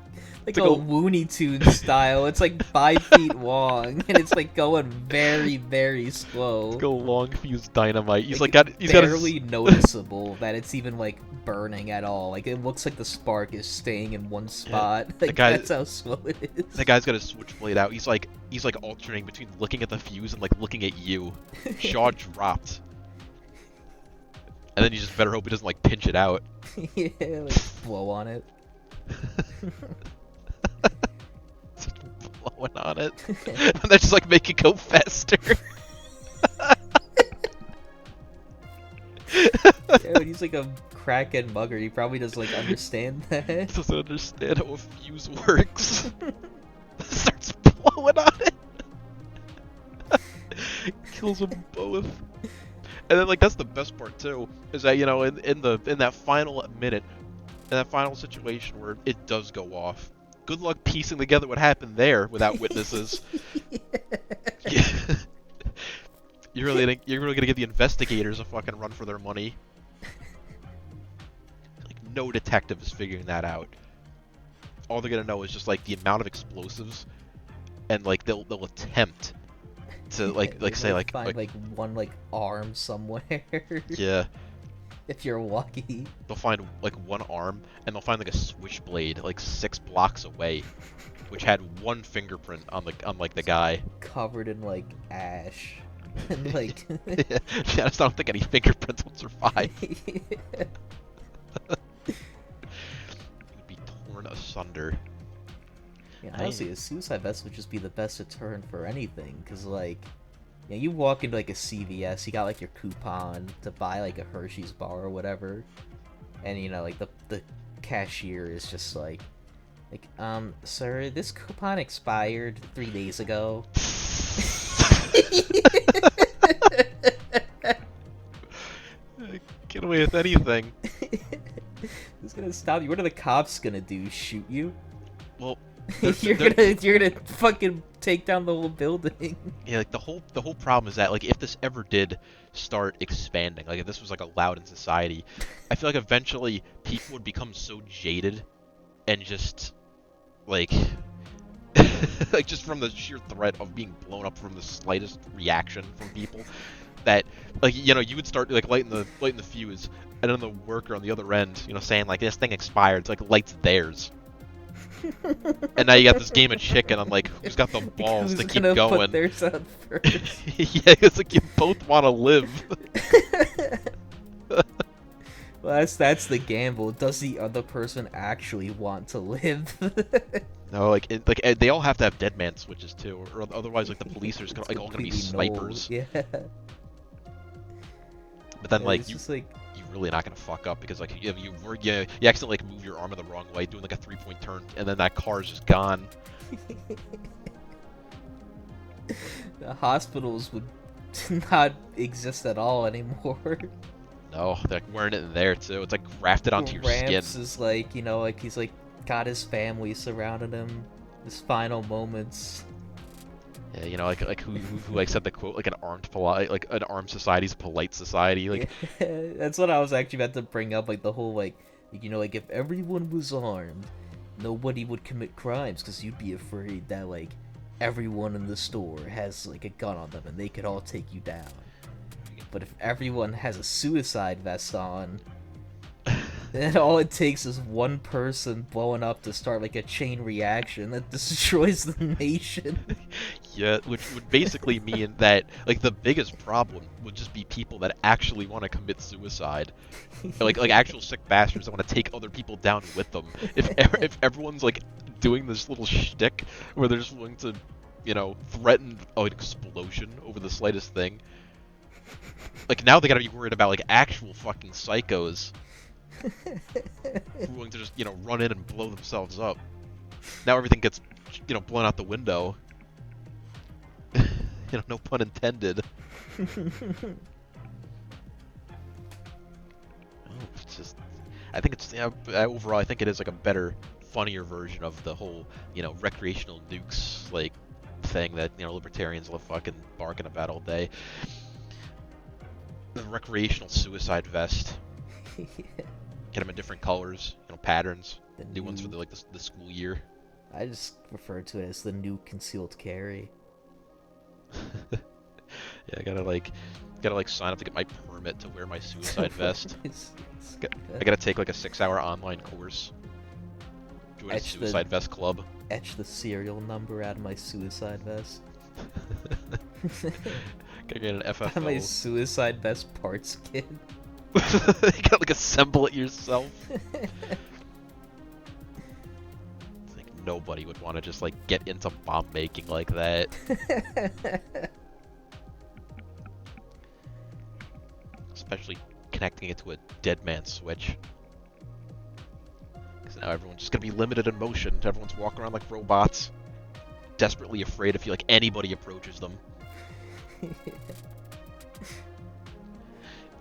Speaker 1: it's like a
Speaker 2: Looney Tunes style. It's like 5 feet long, and it's like going very, very slow.
Speaker 1: It's like a long fuse dynamite. He's he's
Speaker 2: barely
Speaker 1: got
Speaker 2: noticeable that it's even like burning at all. Like it looks like the spark is staying in one spot. Like that's how slow it is.
Speaker 1: The guy's got his switchblade out. He's like alternating between looking at the fuse and like looking at you. Jaw dropped. And then you just better hope he doesn't like pinch it out.
Speaker 2: Yeah, like blow on it.
Speaker 1: Just blowing on it. And then just like make it go faster.
Speaker 2: Yeah, when he's like a crackhead mugger, he probably doesn't like understand that.
Speaker 1: Doesn't understand how a fuse works. Starts blowing on it. Kills them both. And then like that's the best part too, is that you know in that final minute, in that final situation where it does go off. Good luck piecing together what happened there without witnesses. Yeah. You're really gonna give the investigators a fucking run for their money. Like no detective is figuring that out. All they're gonna know is just like the amount of explosives, and like they'll attempt to like say like
Speaker 2: find like one like arm somewhere.
Speaker 1: Yeah.
Speaker 2: If you're lucky.
Speaker 1: They'll find like one arm, and they'll find like a switchblade like 6 blocks away, which had one fingerprint on the guy.
Speaker 2: Covered in like ash. And like
Speaker 1: Yeah, I just don't think any fingerprints will survive. It would be torn asunder.
Speaker 2: Yeah, honestly, a suicide vest would just be the best deterrent for anything, because like, you know, you walk into like a CVS, you got like your coupon to buy like a Hershey's bar or whatever, and you know, like the cashier is just like, sir, this coupon expired 3 days ago.
Speaker 1: Get away with anything.
Speaker 2: Who's gonna stop you? What are the cops gonna do? Shoot you?
Speaker 1: Well,
Speaker 2: you're gonna fucking take down the whole building.
Speaker 1: Yeah, like the whole problem is that like if this ever did start expanding, like if this was like allowed in society, I feel like eventually people would become so jaded and just like like just from the sheer threat of being blown up from the slightest reaction from people that like you know you would start like lighting the fuse, and then the worker on the other end, you know, saying like this thing expired, it's like lights theirs. And now you got this game of chicken on like who's got the balls to keep going.
Speaker 2: Put theirs out first.
Speaker 1: Yeah, it's like you both want to live.
Speaker 2: Well, that's the gamble. Does the other person actually want to live?
Speaker 1: No, like they all have to have dead man switches too, or otherwise like the police are just gonna, like all gonna be snipers.
Speaker 2: Yeah.
Speaker 1: But then like
Speaker 2: just like
Speaker 1: you're really not gonna fuck up because like you accidentally like move your arm in the wrong way doing like a 3-point turn, and then that car is just gone.
Speaker 2: The hospitals would not exist at all anymore.
Speaker 1: No, they're like wearing it in there too. It's like grafted onto your skin.
Speaker 2: Ramps is like, you know, like he's like got his family surrounding him. His final moments.
Speaker 1: Yeah, you know, like who like said the quote, like an armed society is a polite society. Like
Speaker 2: yeah, that's what I was actually about to bring up. Like the whole like, you know, like if everyone was armed, nobody would commit crimes because you'd be afraid that like everyone in the store has like a gun on them and they could all take you down. But if everyone has a suicide vest on, then all it takes is one person blowing up to start like a chain reaction that destroys the nation.
Speaker 1: Yeah, which would basically mean that like the biggest problem would just be people that actually want to commit suicide, like actual sick bastards that want to take other people down with them. If everyone's like doing this little shtick where they're just willing to, you know, threaten an explosion over the slightest thing. Like now they gotta be worried about like actual fucking psychos who are willing to just, you know, run in and blow themselves up. Now everything gets, you know, blown out the window. You know, no pun intended. It's just, I think it's, overall I think it is like a better, funnier version of the whole, you know, recreational nukes like thing that, you know, libertarians love fucking barking about all day. The recreational suicide vest. Get them in different colors, patterns. New ones for the school year.
Speaker 2: I just refer to it as the new concealed carry.
Speaker 1: Yeah, I gotta sign up to get my permit to wear my suicide vest. I gotta take like a 6-hour online course. Join a suicide vest club.
Speaker 2: Etch the serial number out of my suicide vest.
Speaker 1: Gotta get an FFO.
Speaker 2: Out of my suicide vest parts kit.
Speaker 1: You gotta like assemble it yourself. It's like nobody would want to just like get into bomb making like that. Especially connecting it to a dead man switch. Because now everyone's just gonna be limited in motion. Everyone's walking around like robots, desperately afraid if anybody approaches them.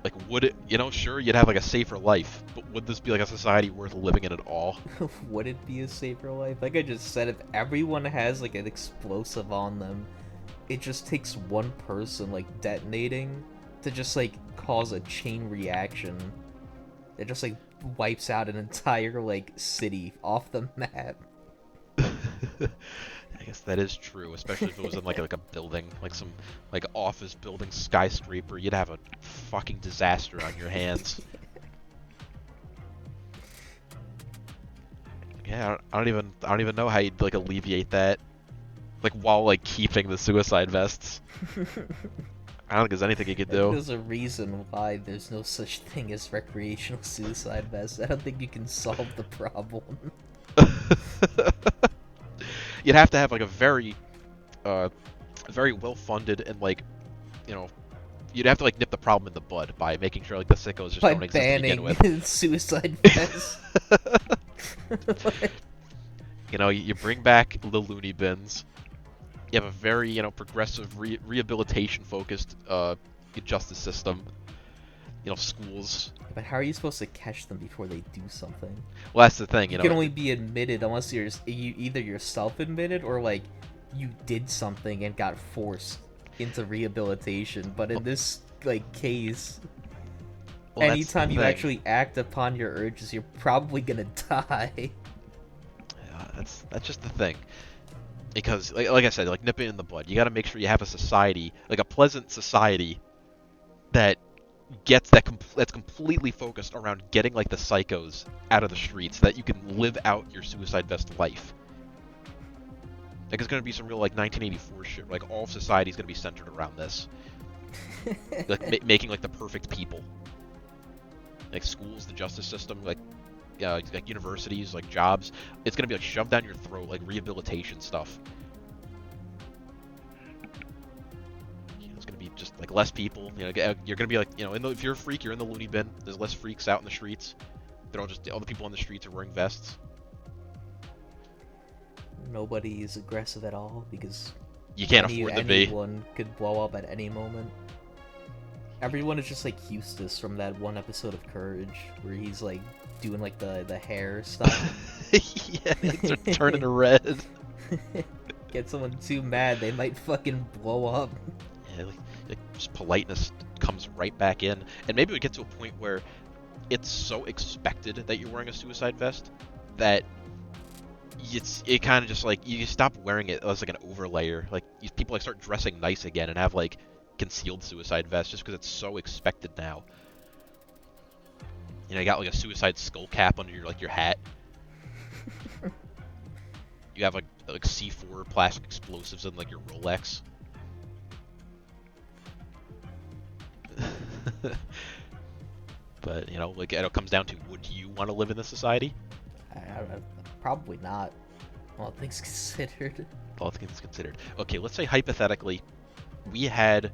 Speaker 1: Like, would it, sure, you'd have like a safer life, but would this be like a society worth living in at all?
Speaker 2: Would it be a safer life? Like I just said, if everyone has like an explosive on them, it just takes one person like detonating to just like cause a chain reaction. It just like wipes out an entire like city off the map.
Speaker 1: I guess that is true, especially if it was in like a building, like some like office building skyscraper. You'd have a fucking disaster on your hands. Yeah, I don't even know how you'd like alleviate that, like while like keeping the suicide vests. I don't think there's anything you could do.
Speaker 2: There's a reason why there's no such thing as recreational suicide vests. I don't think you can solve the problem.
Speaker 1: You'd have to have like a very well-funded and like, you'd have to like nip the problem in the bud by making sure like the sickos just don't exist to begin with.
Speaker 2: Banning suicide vests.
Speaker 1: You bring back the loony bins. You have a very progressive rehabilitation-focused justice system. Schools.
Speaker 2: But how are you supposed to catch them before they do something?
Speaker 1: Well, that's the thing.
Speaker 2: You can only be admitted unless you either you're self-admitted or like you did something and got forced into rehabilitation. But in this like case, anytime you actually act upon your urges, you're probably gonna die.
Speaker 1: Yeah, that's just the thing. Because like I said, like nip it in the bud. You got to make sure you have a society, like a pleasant society, that that's completely focused around getting like the psychos out of the streets, so that you can live out your suicide vest life. Like it's gonna be some real like 1984 shit. Like all of society is gonna be centered around this, like making like the perfect people. Like schools, the justice system, like universities, like jobs. It's gonna be like shoved down your throat, like rehabilitation stuff. It's gonna be just like less people. You're gonna be like, if you're a freak, you're in the loony bin. There's less freaks out in the streets. All the people on the streets are wearing vests.
Speaker 2: Nobody is aggressive at all because
Speaker 1: you can't afford to be.
Speaker 2: Anyone could blow up at any moment. Everyone is just like Eustace from that one episode of Courage where he's like doing like the hair stuff.
Speaker 1: Yeah, it's turning to red.
Speaker 2: Get someone too mad, they might fucking blow up.
Speaker 1: Yeah, like just politeness comes right back in, and maybe we get to a point where it's so expected that you're wearing a suicide vest that it kind of just like you stop wearing it as like an overlayer. Like people like start dressing nice again and have like concealed suicide vests just because it's so expected now. You got like a suicide skull cap under your hat. You have like C4 plastic explosives in like your Rolex. But like it comes down to, would you want to live in this society?
Speaker 2: Probably not. All things considered.
Speaker 1: All things considered. Okay, let's say hypothetically, we had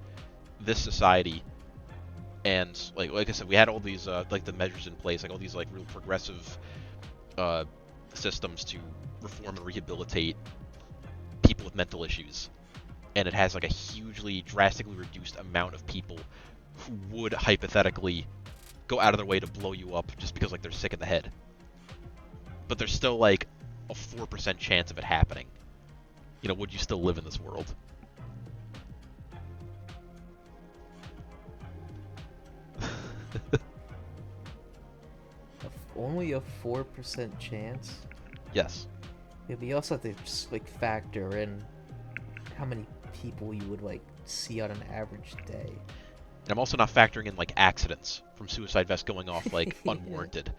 Speaker 1: this society, and like I said, we had all these like the measures in place, like all these like real progressive systems to reform and rehabilitate people with mental issues, and it has like a hugely drastically reduced amount of people who would hypothetically go out of their way to blow you up just because like they're sick in the head. But there's still like a 4% chance of it happening. Would you still live in this world?
Speaker 2: only a 4% chance.
Speaker 1: Yes.
Speaker 2: Yeah, but you also have to just like factor in how many people you would like see on an average day.
Speaker 1: And I'm also not factoring in like accidents from suicide vests going off like unwarranted.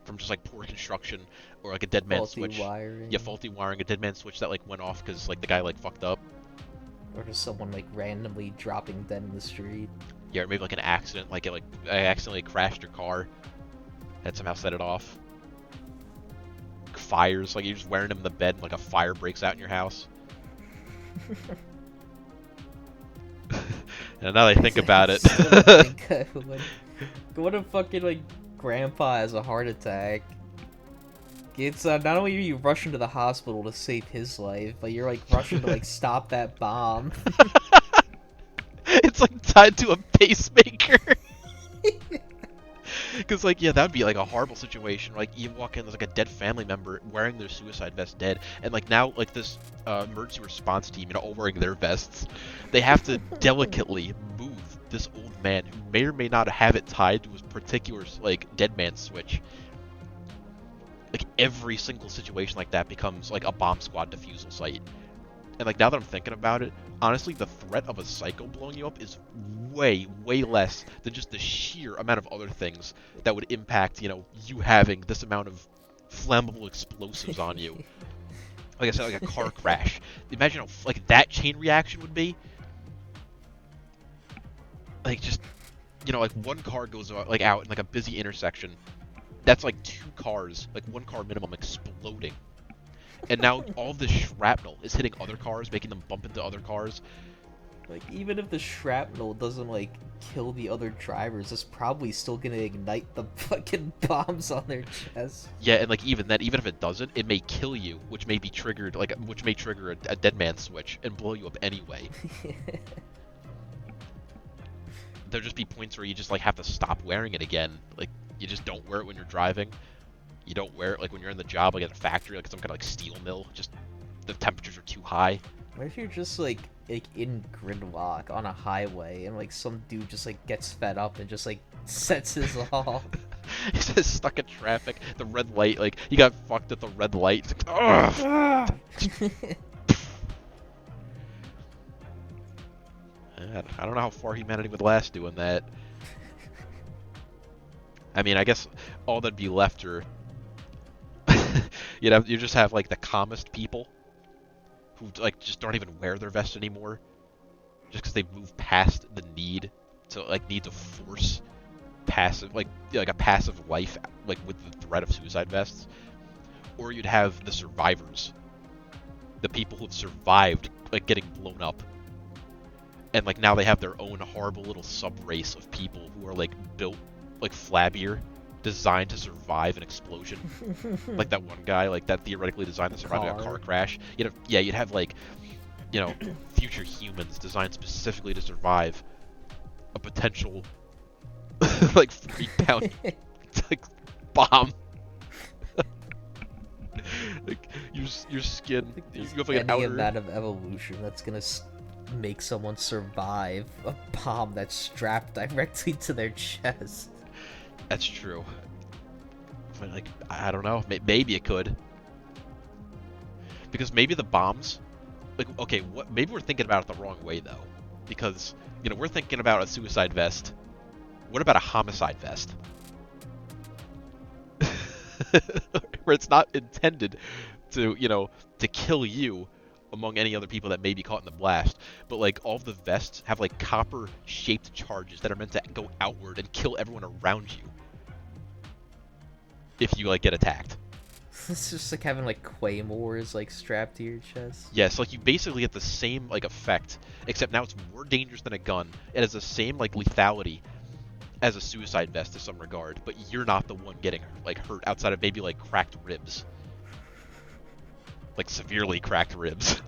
Speaker 1: From just like poor construction or like a dead man
Speaker 2: Faulty
Speaker 1: switch.
Speaker 2: wiring.
Speaker 1: Yeah, faulty wiring, a dead man switch that like went off because like the guy like fucked up.
Speaker 2: Or just someone like randomly dropping dead in the street.
Speaker 1: Yeah, or maybe like an accident, like I accidentally crashed your car, had somehow set it off. Fires, like you're just wearing them in the bed and like a fire breaks out in your house. And now that I think about it.
Speaker 2: What if fucking like grandpa has a heart attack? It's not only are you rushing to the hospital to save his life, but you're like rushing to like stop that bomb.
Speaker 1: It's like tied to a pacemaker. Because, like, yeah, that would be, like, a horrible situation. Like, you walk in, there's, like, a dead family member wearing their suicide vest dead. And, like, now, like, this emergency response team, you know, all wearing their vests. They have to delicately move this old man who may or may not have it tied to his particular, like, dead man switch. Like, every single situation like that becomes, like, a bomb squad defusal site. And, like, now that I'm thinking about it, honestly, the threat of a psycho blowing you up is way, way less than just the sheer amount of other things that would impact, you know, you having this amount of flammable explosives on you. Like I said, like a car crash. Imagine how, like, that chain reaction would be. Like, just, you know, like, one car goes, like, out in, like, a busy intersection. That's, like, 2 cars, like, 1 car minimum exploding. And now all this shrapnel is hitting other cars, making them bump into other cars.
Speaker 2: Like, even if the shrapnel doesn't, like, kill the other drivers, it's probably still gonna ignite the fucking bombs on their chest.
Speaker 1: Yeah, and, like, even then, even if it doesn't, it may kill you, which may be triggered, like, which may trigger a dead man switch and blow you up anyway. There'll just be points where you just, like, have to stop wearing it again. Like, you just don't wear it when you're driving. You don't wear it, like, when you're in the job, like, at a factory, like, some kind of, like, steel mill. Just, the temperatures are too high.
Speaker 2: What if you're just, like in gridlock on a highway, and, like, some dude just, like, gets fed up and just, like, sets his off?
Speaker 1: He's just stuck in traffic. The red light, like, he got fucked at the red light. It's like, ugh! I don't know how far humanity would last doing that. I mean, I guess all that'd be left are... you just have, like, the calmest people who, like, just don't even wear their vest anymore just because they've moved past the need to force passive, like a passive life, like, with the threat of suicide vests. Or you'd have the survivors, the people who've survived, like, getting blown up, and, like, now they have their own horrible little sub-race of people who are, like, built, like, flabbier, designed to survive an explosion. Like that one guy, like, that theoretically designed to survive a car crash. You'd have, like, you know, future humans designed specifically to survive a potential, like, 3-pound, like, bomb. Like, your skin, you have, like, an outer...
Speaker 2: amount of evolution that's gonna make someone survive a bomb that's strapped directly to their chest.
Speaker 1: That's true. But, like, I don't know. Maybe it could. Because maybe the bombs... Like, okay, maybe we're thinking about it the wrong way, though. Because, you know, we're thinking about a suicide vest. What about a homicide vest? Where it's not intended to, you know, to kill you among any other people that may be caught in the blast. But, like, all of the vests have, like, copper-shaped charges that are meant to go outward and kill everyone around you if you, like, get attacked.
Speaker 2: It's just like having, like, claymores, like, strapped to your chest.
Speaker 1: Yeah, so, like, you basically get the same, like, effect, except now it's more dangerous than a gun. It has the same, like, lethality as a suicide vest to some regard, but you're not the one getting, like, hurt outside of maybe, like, cracked ribs. Like, severely cracked ribs.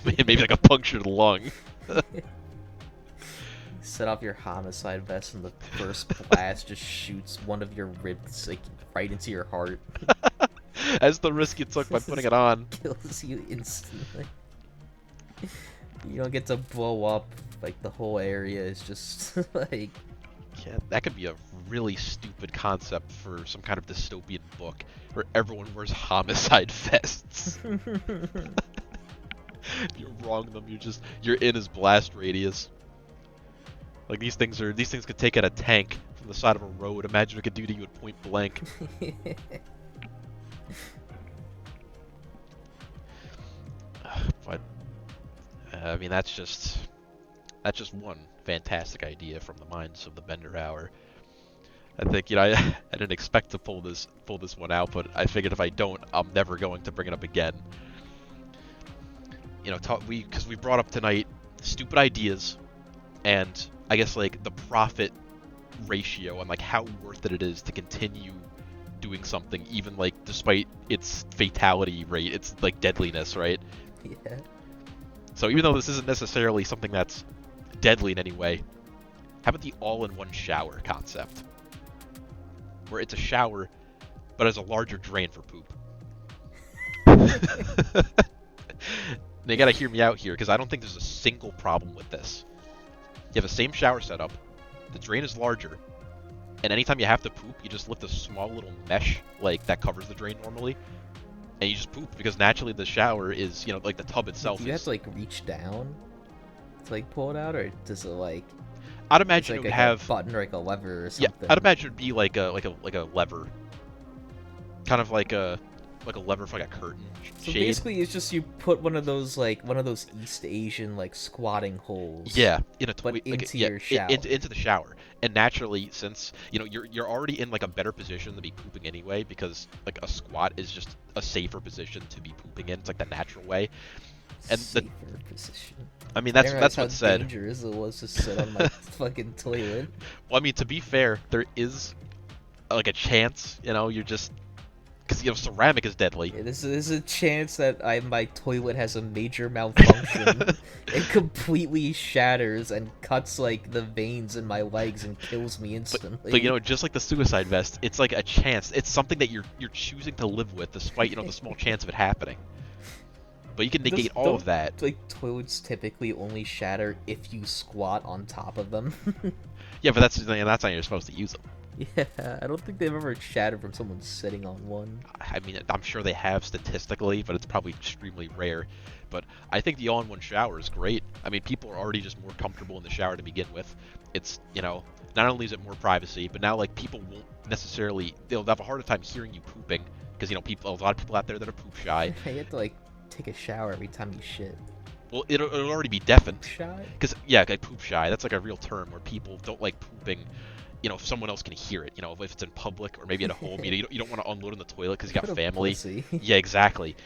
Speaker 1: Maybe, like, a punctured lung.
Speaker 2: Set off your homicide vest and the first blast just shoots one of your ribs, like, right into your heart.
Speaker 1: That's the risk you took by putting it on.
Speaker 2: Kills you instantly. You don't get to blow up, like, the whole area is just, like,
Speaker 1: Yeah, that could be a really stupid concept for some kind of dystopian book where everyone wears homicide vests. You wrong them, you're in his blast radius. Like these things could take out a tank from the side of a road. Imagine what it could do to you at point blank. But I mean, that's just one fantastic idea from the minds of the Bender Hour. I think, I didn't expect to pull this one out, but I figured if I don't, I'm never going to bring it up again. Because we brought up tonight stupid ideas, and I guess like the profit ratio and like how worth it is to continue doing something, even like despite its fatality rate, its like deadliness, right?
Speaker 2: Yeah.
Speaker 1: So even though this isn't necessarily something that's deadly in any way, how about the all-in-one shower concept? Where it's a shower, but has a larger drain for poop. Now you gotta hear me out here, because I don't think there's a single problem with this. You have the same shower setup, the drain is larger, and anytime you have to poop, you just lift a small little mesh like that covers the drain normally, and you just poop, because naturally the shower is, like the tub itself.
Speaker 2: Do you have to like reach down to like pull it out, or does it like?
Speaker 1: I'd imagine it would have
Speaker 2: a button or like a lever or something.
Speaker 1: Yeah, I'd imagine it'd be like a lever, kind of like a lever for like a curtain
Speaker 2: So
Speaker 1: shade.
Speaker 2: basically, it's just you put one of those East Asian like squatting holes.
Speaker 1: Yeah, in a
Speaker 2: but into your shower.
Speaker 1: into the shower. And naturally, since you're already in like a better position to be pooping anyway, because like a squat is just a safer position to be pooping in. It's like the natural way. And
Speaker 2: safer position.
Speaker 1: I mean, that's what's said.
Speaker 2: Dangerous it was to sit on my fucking toilet.
Speaker 1: Well, I mean, to be fair, there is like a chance, you're just because ceramic is deadly.
Speaker 2: Yeah, there's a chance that my toilet has a major malfunction. It completely shatters and cuts like the veins in my legs and kills me instantly.
Speaker 1: But just like the suicide vest, it's like a chance. It's something that you're choosing to live with, despite the small chance of it happening. But you can negate all of that.
Speaker 2: Like toilets typically only shatter if you squat on top of them.
Speaker 1: Yeah, but that's how you're supposed to use them.
Speaker 2: Yeah, I don't think they've ever shattered from someone sitting on one.
Speaker 1: I mean, I'm sure they have statistically, but it's probably extremely rare. But I think the all-in-one shower is great. I mean, people are already just more comfortable in the shower to begin with. It's, not only is it more privacy, but now, like, people won't necessarily, they'll have a harder time hearing you pooping, because, a lot of people out there that are poop shy.
Speaker 2: You have to, like, take a shower every time you shit.
Speaker 1: Well, it'll already be deafened.
Speaker 2: Poop shy?
Speaker 1: Because, yeah, like, poop shy, that's like a real term where people don't like pooping, if someone else can hear it, if it's in public or maybe at a home, you don't want to unload in the toilet because you got family. Yeah, exactly.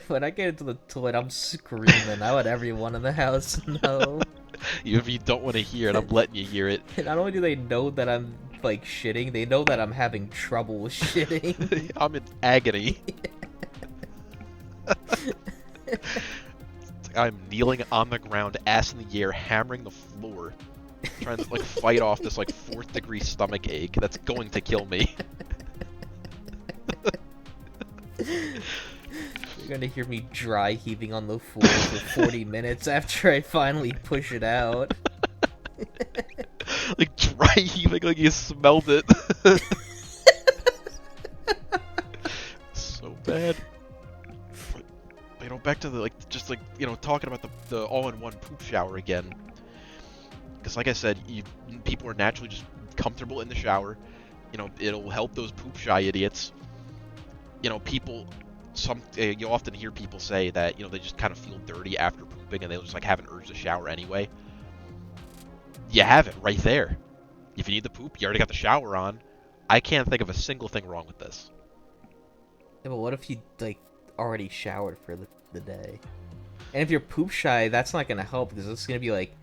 Speaker 2: When I get into the toilet, I'm screaming. I let everyone in the house know.
Speaker 1: If you don't want to hear it, I'm letting you hear it.
Speaker 2: Not only do they know that I'm, like, shitting, they know that I'm having trouble shitting.
Speaker 1: I'm in agony. I'm kneeling on the ground, ass in the air, hammering the floor, trying to like fight off this like 4th degree stomach ache that's going to kill me.
Speaker 2: You're gonna hear me dry heaving on the floor for 40 minutes after I finally push it out.
Speaker 1: Like dry heaving, like you smelled it. So bad. Back to the talking about the all-in-one poop shower again. Because like I said, people are naturally just comfortable in the shower. It'll help those poop shy idiots. You'll often hear people say that they just kind of feel dirty after pooping and they'll just like have an urge to shower anyway. You have it right there. If you need the poop, you already got the shower on. I can't think of a single thing wrong with this.
Speaker 2: Yeah, but what if you like already showered for the day? And if you're poop shy, that's not gonna help because it's gonna be like,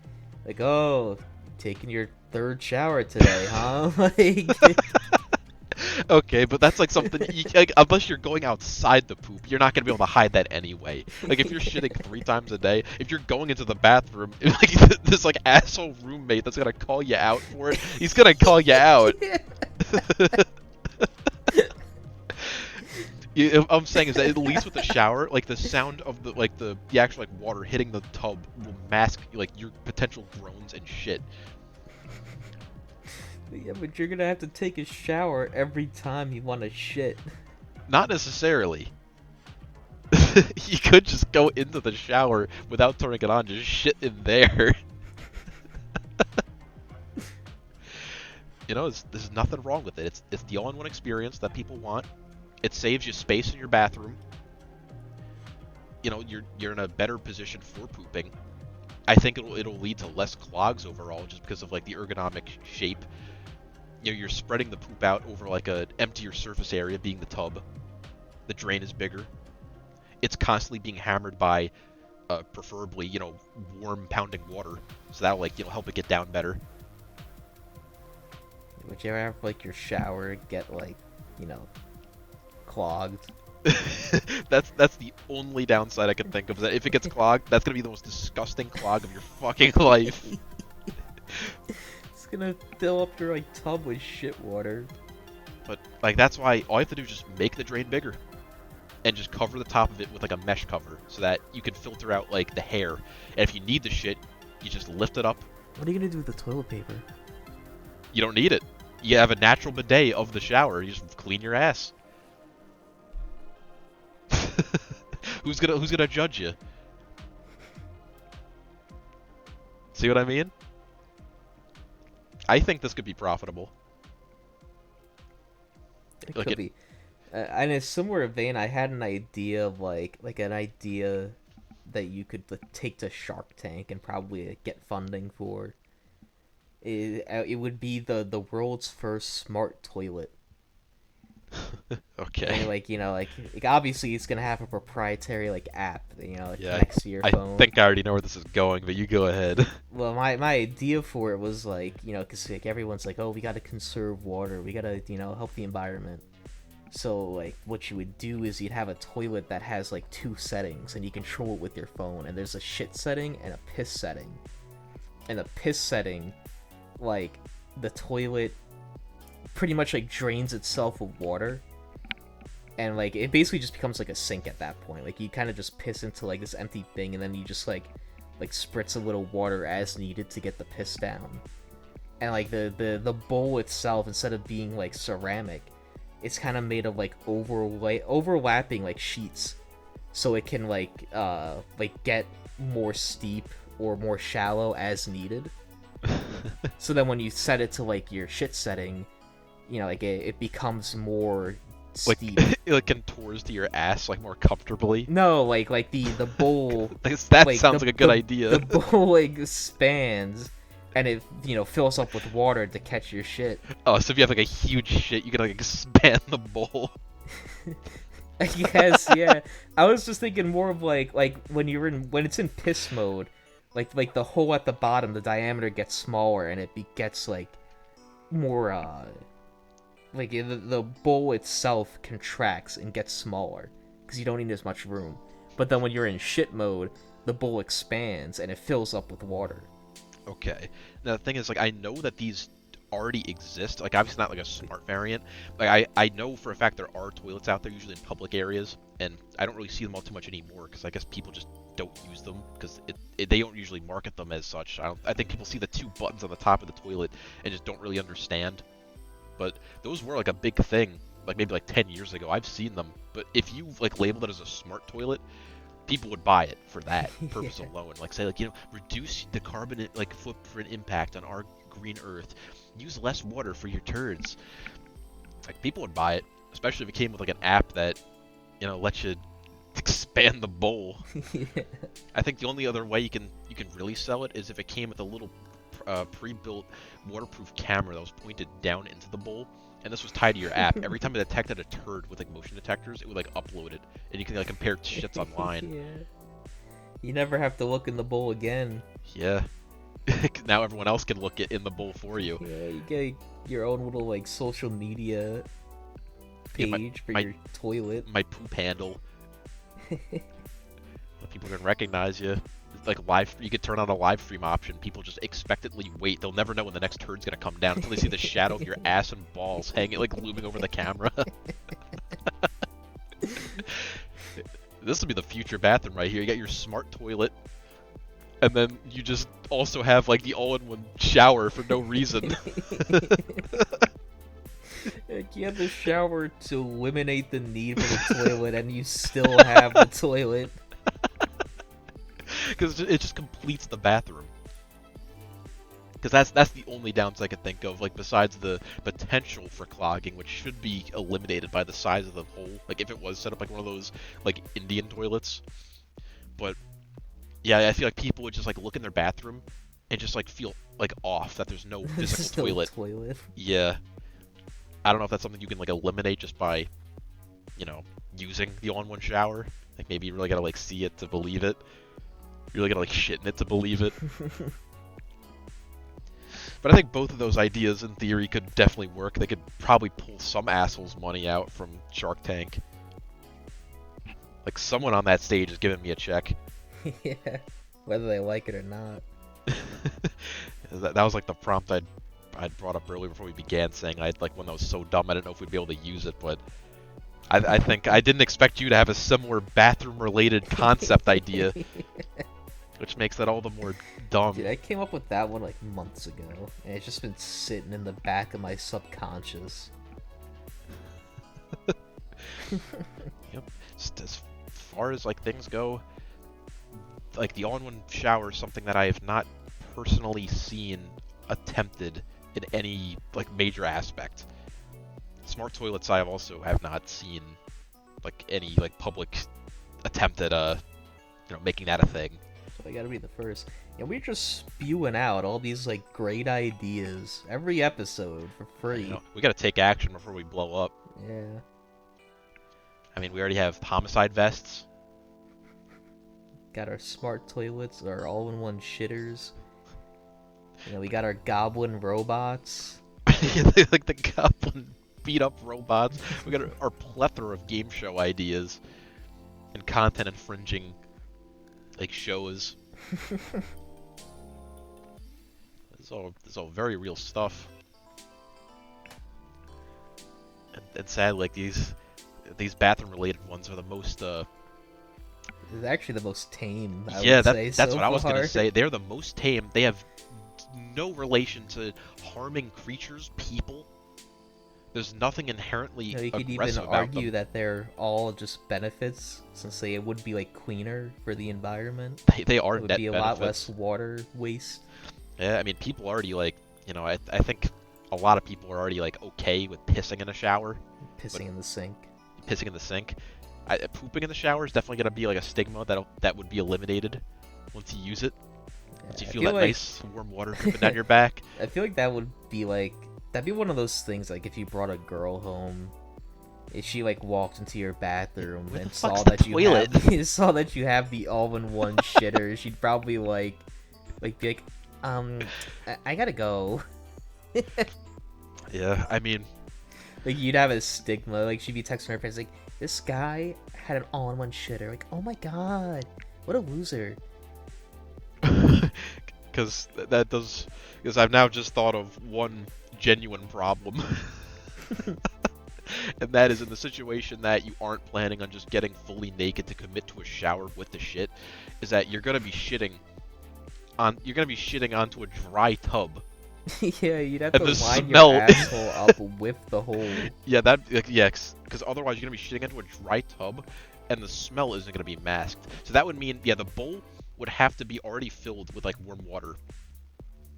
Speaker 2: oh, taking your 3rd shower today, huh? Like.
Speaker 1: Okay, but that's like something unless you're going outside the poop, you're not gonna be able to hide that anyway. Like if you're shitting 3 times a day, if you're going into the bathroom, like this like asshole roommate that's gonna call you out for it, he's gonna call you out. I'm saying is that at least with the shower, like the sound of the actual like water hitting the tub will mask like your potential groans and shit.
Speaker 2: Yeah, but you're gonna have to take a shower every time you want to shit.
Speaker 1: Not necessarily. You could just go into the shower without turning it on, just shit in there. You know, there's nothing wrong with it. It's the all-in-one experience that people want. It saves you space in your bathroom. You know, you're in a better position for pooping. I think it'll lead to less clogs overall, just because of like the ergonomic shape. You know, you're spreading the poop out over like a emptier surface area, being the tub. The drain is bigger. It's constantly being hammered by, preferably, you know, warm pounding water, so that'll like, you know, help it get down better.
Speaker 2: Would you ever have like your shower get like, you know, clogged?
Speaker 1: That's the only downside I can think of. Is that if it gets clogged, that's gonna be the most disgusting clog of your fucking life.
Speaker 2: It's gonna fill up your like tub with shit water.
Speaker 1: But like that's why all you have to do is just make the drain bigger, and just cover the top of it with like a mesh cover, so that you can filter out like the hair. And if you need the shit, you just lift it up.
Speaker 2: What are you gonna do with the toilet paper?
Speaker 1: You don't need it. You have a natural bidet of the shower. You just clean your ass. Who's gonna judge you? See what I mean? I think this could be profitable.
Speaker 2: It
Speaker 1: Like
Speaker 2: could be. In a similar vein, I had an idea of like an idea that you could take to Shark Tank and probably get funding for. It would be the world's first smart toilet.
Speaker 1: Okay.
Speaker 2: And like, you know, like obviously it's gonna have a proprietary like app, you know, that
Speaker 1: Yeah,
Speaker 2: connects to your
Speaker 1: I
Speaker 2: phone.
Speaker 1: think I already know where this is going, but you go ahead.
Speaker 2: Well, my idea for it was like, you know, because like everyone's like, oh, we gotta conserve water, we gotta, you know, help the environment. So like, what you would do is you'd have a toilet that has like 2 settings, and you control it with your phone. And there's a shit setting and a piss setting. And the piss setting, like, the toilet pretty much like drains itself with water, and like it basically just becomes like a sink at that point. Like you kind of just piss into like this empty thing, and then you just like spritz a little water as needed to get the piss down. And like the bowl itself, instead of being like ceramic, it's kind of made of like overlapping like sheets, so it can like get more steep or more shallow as needed. So then when you set it to like your shit setting, you know, like it becomes more steep.
Speaker 1: Like it contours to your ass like more comfortably.
Speaker 2: No, like the bowl.
Speaker 1: That
Speaker 2: like,
Speaker 1: sounds like a good idea.
Speaker 2: The bowl like expands, and it, you know, fills up with water to catch your shit.
Speaker 1: Oh, so if you have like a huge shit, you can like expand the bowl.
Speaker 2: Yes, yeah. I was just thinking more of like when it's in piss mode, like the hole at the bottom, the diameter gets smaller, and it gets like more like the bowl itself contracts and gets smaller because you don't need as much room. But then when you're in shit mode, the bowl expands and it fills up with water.
Speaker 1: Okay. Now the thing is, like, I know that these already exist. Like, obviously not like a smart variant. Like, I know for a fact there are toilets out there, usually in public areas, and I don't really see them all too much anymore because I guess people just don't use them because they don't usually market them as such. I think people see the 2 buttons on the top of the toilet and just don't really understand. But those were like a big thing, like maybe like 10 years ago. I've seen them. But if you like labeled it as a smart toilet, people would buy it for that purpose alone. Like, say, like, you know, reduce the carbon like footprint impact on our green earth, use less water for your turds. Like, people would buy it, especially if it came with like an app that, you know, lets you expand the bowl.
Speaker 2: Yeah.
Speaker 1: I think the only other way you can really sell it is if it came with a little pre-built waterproof camera that was pointed down into the bowl, and this was tied to your app. Every time it detected a turd with like motion detectors, it would like upload it, and you can like compare shits online.
Speaker 2: Yeah. You never have to look in the bowl again.
Speaker 1: Yeah. Now everyone else can look in the bowl for you.
Speaker 2: Yeah, you get your own little like social media page for your toilet.
Speaker 1: My poop handle. People can recognize you. Like live, you could turn on a live stream option. People just expectantly wait. They'll never know when the next turd's gonna come down until they see the shadow of your ass and balls hanging, like looming over the camera. This will be the future bathroom right here. You got your smart toilet. and then you just also have like the all-in-one shower for no reason.
Speaker 2: Like, you have the shower to eliminate the need for the toilet, and you still have the toilet.
Speaker 1: Because it just completes the bathroom. Because that's the only downside I could think of, like besides the potential for clogging, which should be eliminated by the size of the hole. Like if it was set up like one of those like Indian toilets. But yeah, I feel like people would just like look in their bathroom and just like feel like off that there's no physical toilet.
Speaker 2: No toilet.
Speaker 1: Yeah. I don't know if that's something you can like eliminate just by, using the all-in-one shower. Like maybe you really gotta like see it to believe it. You really gotta like shit in it to believe it. But I think both of those ideas, in theory, could definitely work. They could probably pull some asshole's money out from Shark Tank. Like, someone on that stage is giving me a check.
Speaker 2: Yeah, whether they like it or not.
Speaker 1: That was like the prompt I'd brought up earlier before we began, saying I'd like one that was so dumb I didn't know if we'd be able to use it, but I think I didn't expect you to have a similar bathroom-related concept idea. Which makes that all the more dumb.
Speaker 2: Dude, I came up with that one like months ago, and it's just been sitting in the back of my subconscious.
Speaker 1: Yep. Just as far as like things go, like the all-in-one shower is something that I have not personally seen attempted in any like major aspect. Smart toilets I have not seen like any like public attempt at making that a thing.
Speaker 2: So I gotta be the first. And we're just spewing out all these like great ideas every episode for free.
Speaker 1: We gotta take action before we blow up.
Speaker 2: Yeah.
Speaker 1: I mean, we already have homicide vests.
Speaker 2: Got our smart toilets, our all-in-one shitters. We got our goblin robots.
Speaker 1: Like the goblin beat-up robots. We got our plethora of game show ideas and content-infringing like shows. This is all very real stuff. And sadly, like these bathroom-related ones are the most
Speaker 2: It's actually the most tame.
Speaker 1: That's
Speaker 2: so
Speaker 1: what I was
Speaker 2: far.
Speaker 1: gonna say. They're the most tame. They have no relation to harming creatures, people. There's nothing inherently
Speaker 2: You could even
Speaker 1: aggressive about
Speaker 2: argue
Speaker 1: them.
Speaker 2: that they're all just benefits, since they would be like cleaner for the environment.
Speaker 1: They are
Speaker 2: It would
Speaker 1: net
Speaker 2: be a
Speaker 1: benefits.
Speaker 2: lot less water waste.
Speaker 1: Yeah, I mean, people already like, I think a lot of people are already like okay with pissing in a shower.
Speaker 2: Pissing in the sink.
Speaker 1: Pissing in the sink. Pooping in the shower is definitely gonna be like a stigma that would be eliminated once you use it. Once you feel that nice warm water dripping down your back.
Speaker 2: I feel like that'd be one of those things, like if you brought a girl home, if she like walked into your bathroom and saw that saw that you have the all-in-one shitter, she'd probably be like, I gotta go.
Speaker 1: Yeah, I mean,
Speaker 2: like you'd have a stigma. Like she'd be texting her friends like, this guy had an all-in-one shitter. Like, oh my god, what a loser.
Speaker 1: because I've now just thought of one genuine problem. And that is in the situation that you aren't planning on just getting fully naked to commit to a shower with the shit, is that you're gonna be shitting onto a dry tub.
Speaker 2: Yeah, you'd have
Speaker 1: And
Speaker 2: to
Speaker 1: the
Speaker 2: line
Speaker 1: smell-
Speaker 2: your asshole up with the hole.
Speaker 1: Yeah, because otherwise you're gonna be shitting into a dry tub, and the smell isn't gonna be masked. So that would mean, the bowl would have to be already filled with like warm water,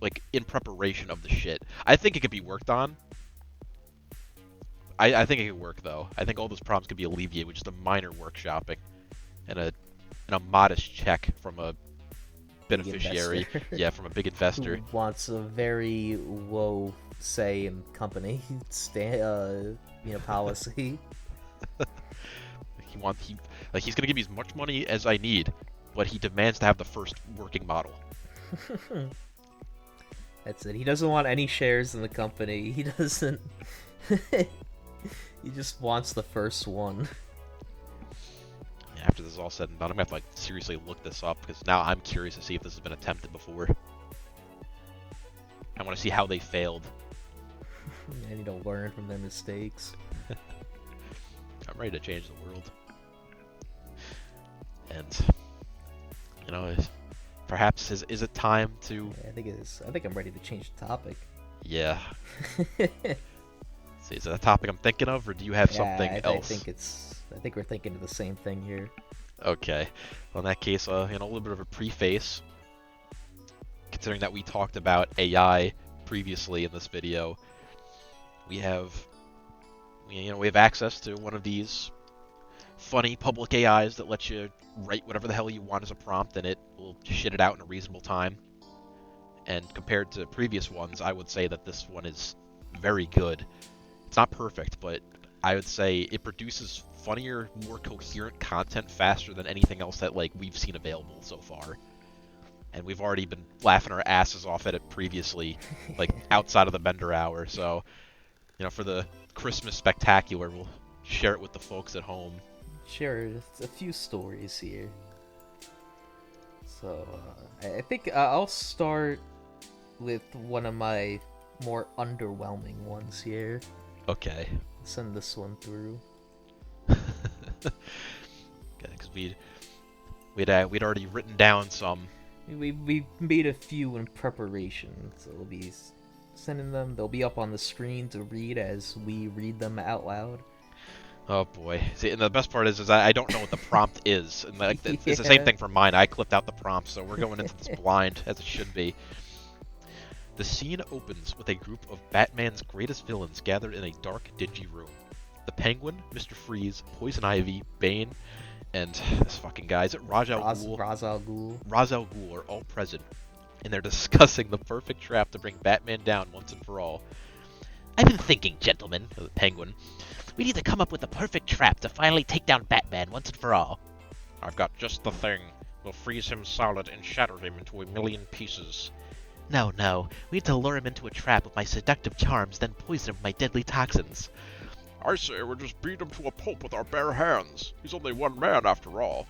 Speaker 1: like in preparation of the shit. I think it could be worked on. I think it could work though. I think all those problems could be alleviated with just a minor workshopping and a modest check from a beneficiary. Yeah, from a big investor.
Speaker 2: Who wants a very low say in company policy.
Speaker 1: He's gonna give me as much money as I need, but he demands to have the first working model.
Speaker 2: That's it. He doesn't want any shares in the company. He doesn't. He just wants the first one.
Speaker 1: After this is all said and done, I'm gonna have to like seriously look this up, because now I'm curious to see if this has been attempted before. I want to see how they failed.
Speaker 2: I need to learn from their mistakes.
Speaker 1: I'm ready to change the world. And perhaps is it time to?
Speaker 2: Yeah, I think it is. I think I'm ready to change the topic.
Speaker 1: Yeah. See, is that a topic I'm thinking of, or do you have something else?
Speaker 2: I think we're thinking of the same thing here.
Speaker 1: Okay. Well, in that case, a little bit of a preface. Considering that we talked about AI previously in this video, we have access to one of these funny public AIs that lets you write whatever the hell you want as a prompt, and it will shit it out in a reasonable time. And compared to previous ones, I would say that this one is very good. It's not perfect, but I would say it produces funnier, more coherent content faster than anything else that we've seen available so far. And we've already been laughing our asses off at it previously, outside of the Bender Hour. So, for the Christmas spectacular, we'll share it with the folks at home.
Speaker 2: Share a few stories here. So, I think I'll start with one of my more underwhelming ones here.
Speaker 1: Okay.
Speaker 2: Send this one through.
Speaker 1: Okay, because we'd already written down some.
Speaker 2: We made a few in preparation, so we'll be sending them. They'll be up on the screen to read as we read them out loud.
Speaker 1: Oh boy! See, and the best part is I don't know what the prompt is, and it's
Speaker 2: Yeah.
Speaker 1: the same thing for mine. I clipped out the prompt, so we're going into this blind as it should be. The scene opens with a group of Batman's greatest villains gathered in a dark, dingy room. The Penguin, Mr. Freeze, Poison Ivy, Bane, and this fucking guy, is it Ra's al Ghul?
Speaker 2: Ra's al Ghul.
Speaker 1: Ra's al Ghul are all present, and they're discussing the perfect trap to bring Batman down once and for all.
Speaker 3: I've been thinking, gentlemen,
Speaker 1: The Penguin.
Speaker 3: we need to come up with the perfect trap to finally take down Batman once and for all.
Speaker 1: I've got just the thing. We'll freeze him solid and shatter him into a million pieces.
Speaker 3: No, we need to lure him into a trap with my seductive charms, then poison him with my deadly toxins.
Speaker 1: I say we just beat him to a pulp with our bare hands. He's only one man after all.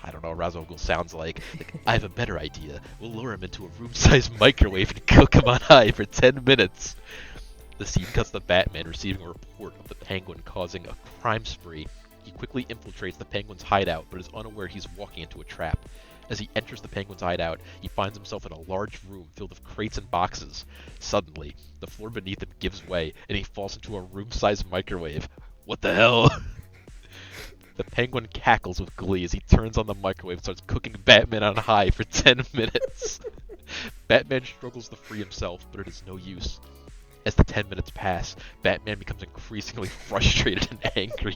Speaker 1: I don't know what Ra's al Ghul sounds like. I have a better idea. We'll lure him into a room-sized microwave and cook him on high for 10 minutes. The scene cuts to Batman receiving a report of the Penguin causing a crime spree. He quickly infiltrates the Penguin's hideout, but is unaware he's walking into a trap. As he enters the Penguin's hideout, he finds himself in a large room filled with crates and boxes. Suddenly, the floor beneath him gives way, and he falls into a room-sized microwave. What the hell? The Penguin cackles with glee as he turns on the microwave and starts cooking Batman on high for 10 minutes. Batman struggles to free himself, but it is no use. As the 10 minutes pass, Batman becomes increasingly frustrated and angry.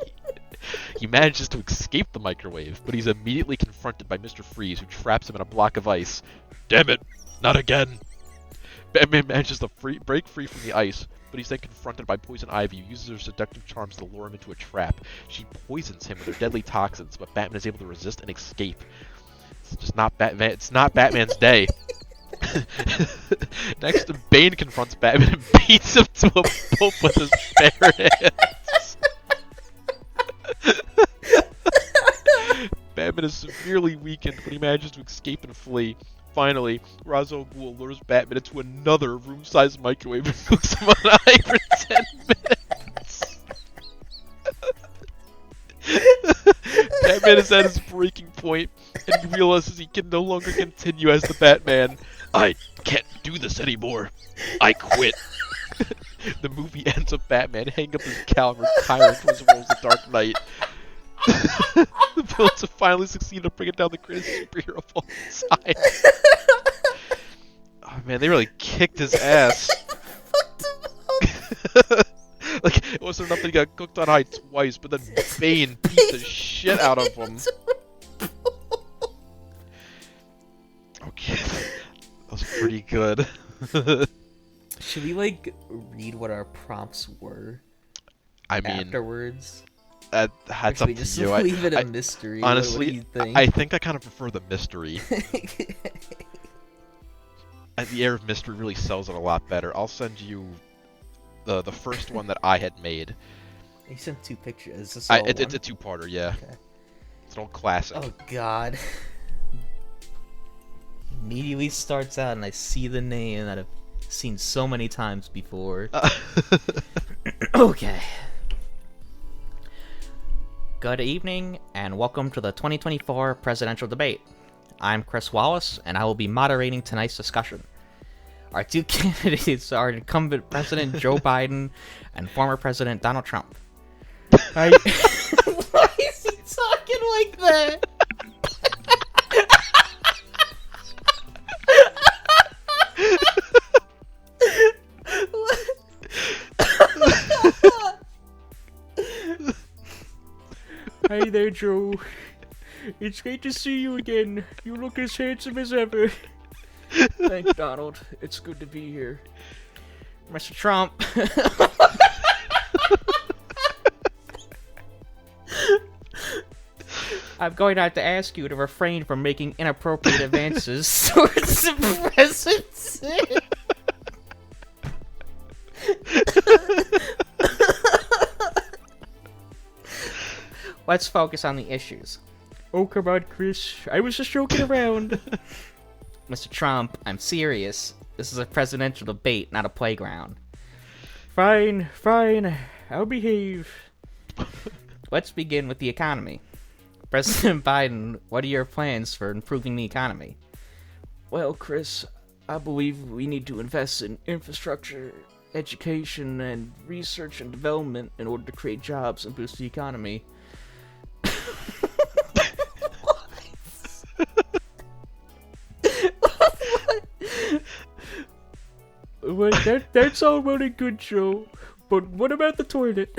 Speaker 1: He manages to escape the microwave, but he's immediately confronted by Mr. Freeze, who traps him in a block of ice. Damn it! Not again! Batman manages to break free from the ice, but he's then confronted by Poison Ivy, who uses her seductive charms to lure him into a trap. She poisons him with her deadly toxins, but Batman is able to resist and escape. It's just not Batman. It's not Batman's day. Next, Bane confronts Batman and beats him to a pulp with his bare hands. Batman is severely weakened, but he manages to escape and flee. Finally, Ra's al Ghul lures Batman into another room-sized microwave and cooks him on high for 10 minutes. Batman is at his breaking point, and he realizes he can no longer continue as the Batman. I can't do this anymore. I quit. The movie ends with Batman hanging up his cowl and retiring from his role as the Dark Knight. The villains have finally succeeded in bringing down the greatest superhero of all time. Oh man, they really kicked his ass. It wasn't enough that he got cooked on high twice, but then Bane beat the shit out of him. Okay, that was pretty good.
Speaker 2: Should we read what our prompts were?
Speaker 1: I mean,
Speaker 2: afterwards.
Speaker 1: That's up
Speaker 2: Should we
Speaker 1: to
Speaker 2: just
Speaker 1: you.
Speaker 2: leave it a mystery?
Speaker 1: Honestly,
Speaker 2: what do you think?
Speaker 1: I think I kind of prefer the mystery. The air of mystery really sells it a lot better. I'll send you the first one that I had made.
Speaker 2: You sent 2 pictures. Is this all
Speaker 1: It's a
Speaker 2: one?
Speaker 1: 2-parter, yeah.
Speaker 2: Okay.
Speaker 1: It's an old classic.
Speaker 2: Oh god. Immediately starts out and I see the name that I've seen so many times before. Okay. Good evening and welcome to the 2024 presidential debate. I'm Chris Wallace, and I will be moderating tonight's discussion. Our two candidates are incumbent President Joe Biden and former President Donald Trump. Why is he talking like that? Hey there, Joe. It's great to see you again. You look as handsome as ever. Thanks, Donald. It's good to be here. Mr. Trump. I'm going to have to ask you to refrain from making inappropriate advances towards the presidency. Let's focus on the issues. Oh, come on, Chris. I was just joking around. Mr. Trump, I'm serious. This is a presidential debate, not a playground. Fine. I'll behave. Let's begin with the economy. President Biden, what are your plans for improving the economy? Well, Chris, I believe we need to invest in infrastructure, education, and research and development in order to create jobs and boost the economy. Well, that's all well and good, Joe. But what about the toilet?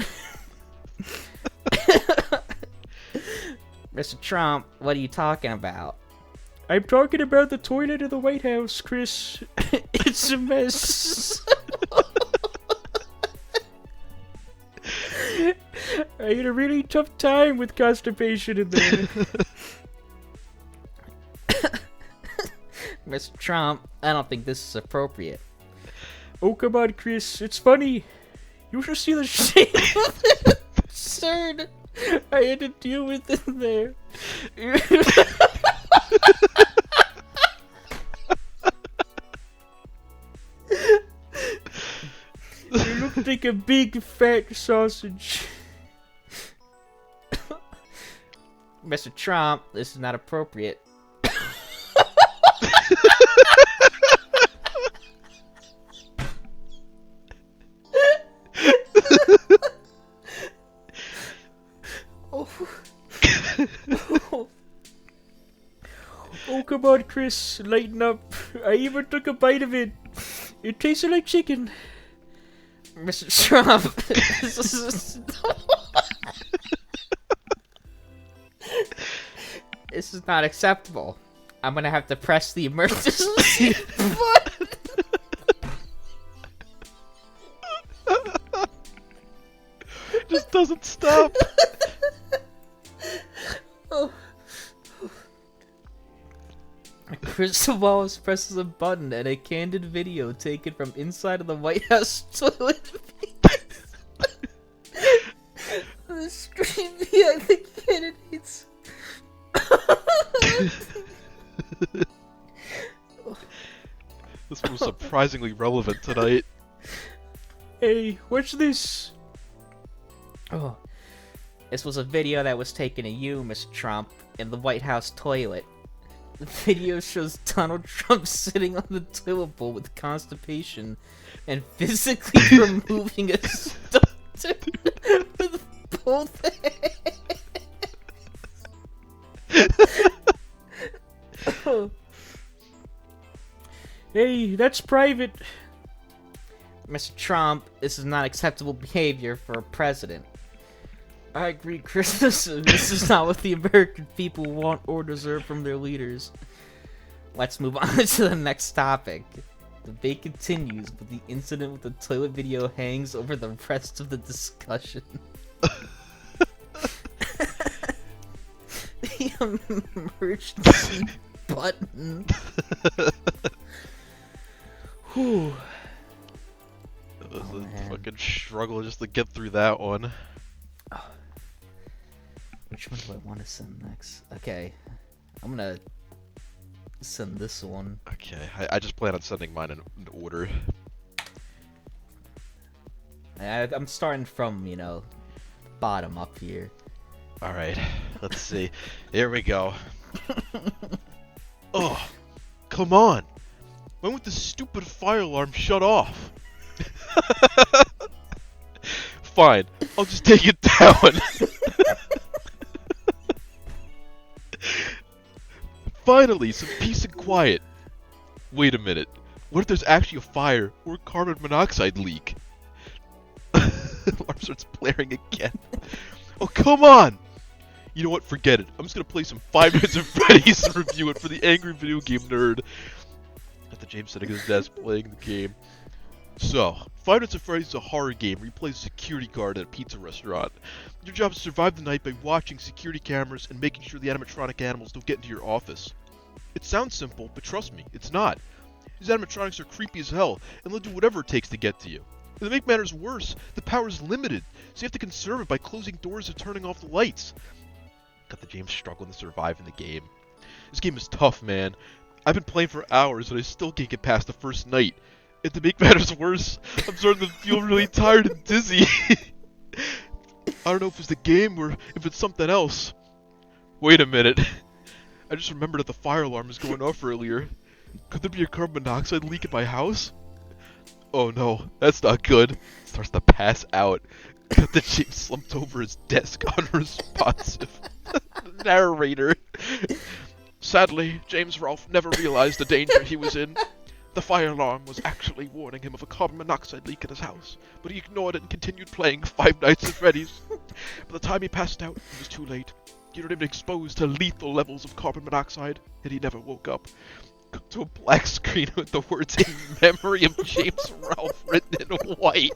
Speaker 2: Mr. Trump, what are you talking about? I'm talking about the toilet in the White House, Chris. It's a mess. I had a really tough time with constipation in there. Mr. Trump, I don't think this is appropriate. Oh, come on, Chris. It's funny. You should see the shape of it. Absurd. I had to deal with it there. You look like a big fat sausage. Mr. Trump, this is not appropriate. Oh, come on, Chris. Lighten up. I even took a bite of it. It tasted like chicken. Mr. Trump. This is not acceptable. I'm gonna have to press the emergency button.
Speaker 1: Just doesn't stop.
Speaker 2: Oh. Chris Wallace presses a button and a candid video taken from inside of the White House toilet. The screen behind the candidates.
Speaker 1: This was surprisingly relevant tonight.
Speaker 2: Hey, watch this. Oh. This was a video that was taken of you, Mr. Trump, in the White House toilet. The video shows Donald Trump sitting on the toilet bowl with constipation and physically removing a stutter with both hands. Oh. Hey, that's private. Mr. Trump, this is not acceptable behavior for a president. I agree, Chris. This is not what the American people want or deserve from their leaders. Let's move on to the next topic. The debate continues, but the incident with the toilet video hangs over the rest of the discussion. The emergency button. Whew.
Speaker 1: It was a fucking struggle just to get through that one.
Speaker 2: Which one do I want to send next? Okay, I'm gonna send this one.
Speaker 1: Okay, I just plan on sending mine in order.
Speaker 2: I'm starting from, bottom up here.
Speaker 1: Alright, let's see. Here we go. Ugh, come on. When would the stupid fire alarm shut off? Fine, I'll just take it down. Finally, some peace and quiet. Wait a minute. What if there's actually a fire or a carbon monoxide leak? Alarm starts blaring again. Oh, come on! You know what? Forget it. I'm just gonna play some 5 Nights at Freddy's and review it for the angry video game nerd. At the James sitting at his desk playing the game. So, 5 Nights at Freddy's is a horror game where you play a security guard at a pizza restaurant. Your job is to survive the night by watching security cameras and making sure the animatronic animals don't get into your office. It sounds simple, but trust me, it's not. These animatronics are creepy as hell, and they'll do whatever it takes to get to you. And to make matters worse, the power is limited, so you have to conserve it by closing doors and turning off the lights. Got the James struggling to survive in the game. This game is tough, man. I've been playing for hours, and I still can't get past the first night. And to make matters worse, I'm starting to feel really tired and dizzy. I don't know if it's the game or if it's something else. Wait a minute. I just remembered that the fire alarm was going off earlier. Could there be a carbon monoxide leak in my house? Oh no, that's not good. Starts to pass out. Got the James slumped over his desk, unresponsive. Narrator. Sadly, James Rolfe never realized the danger he was in. The fire alarm was actually warning him of a carbon monoxide leak in his house, but he ignored it and continued playing 5 Nights at Freddy's. By the time he passed out, it was too late. He'd already been exposed to lethal levels of carbon monoxide, and he never woke up. Come to a black screen with the words "In memory of James Rolfe" written in white.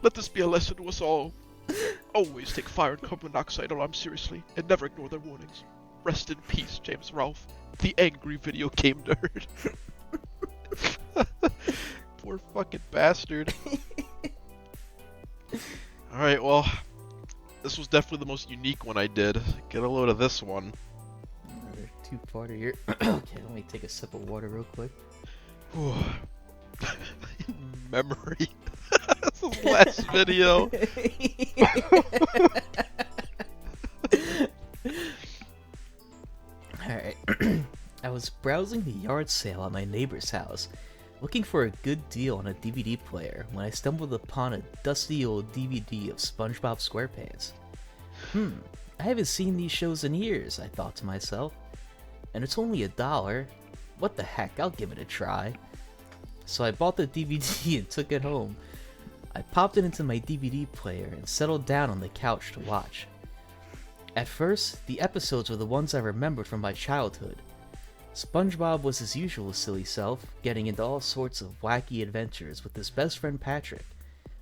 Speaker 1: Let this be a lesson to us all. Always take fire and carbon monoxide alarms seriously, and never ignore their warnings. Rest in peace, James Rolfe, the angry video game nerd. Poor fucking bastard. Alright, well, this was definitely the most unique one I did. Get a load of this one.
Speaker 2: Another two-parter here. Okay, let me take a sip of water real quick.
Speaker 1: Memory. This is the last video.
Speaker 2: Alright. I was browsing the yard sale at my neighbor's house, looking for a good deal on a DVD player when I stumbled upon a dusty old DVD of SpongeBob SquarePants. I haven't seen these shows in years, I thought to myself. And it's only $1. What the heck, I'll give it a try. So I bought the DVD and took it home. I popped it into my DVD player and settled down on the couch to watch. At first, the episodes were the ones I remembered from my childhood. SpongeBob was his usual silly self, getting into all sorts of wacky adventures with his best friend Patrick.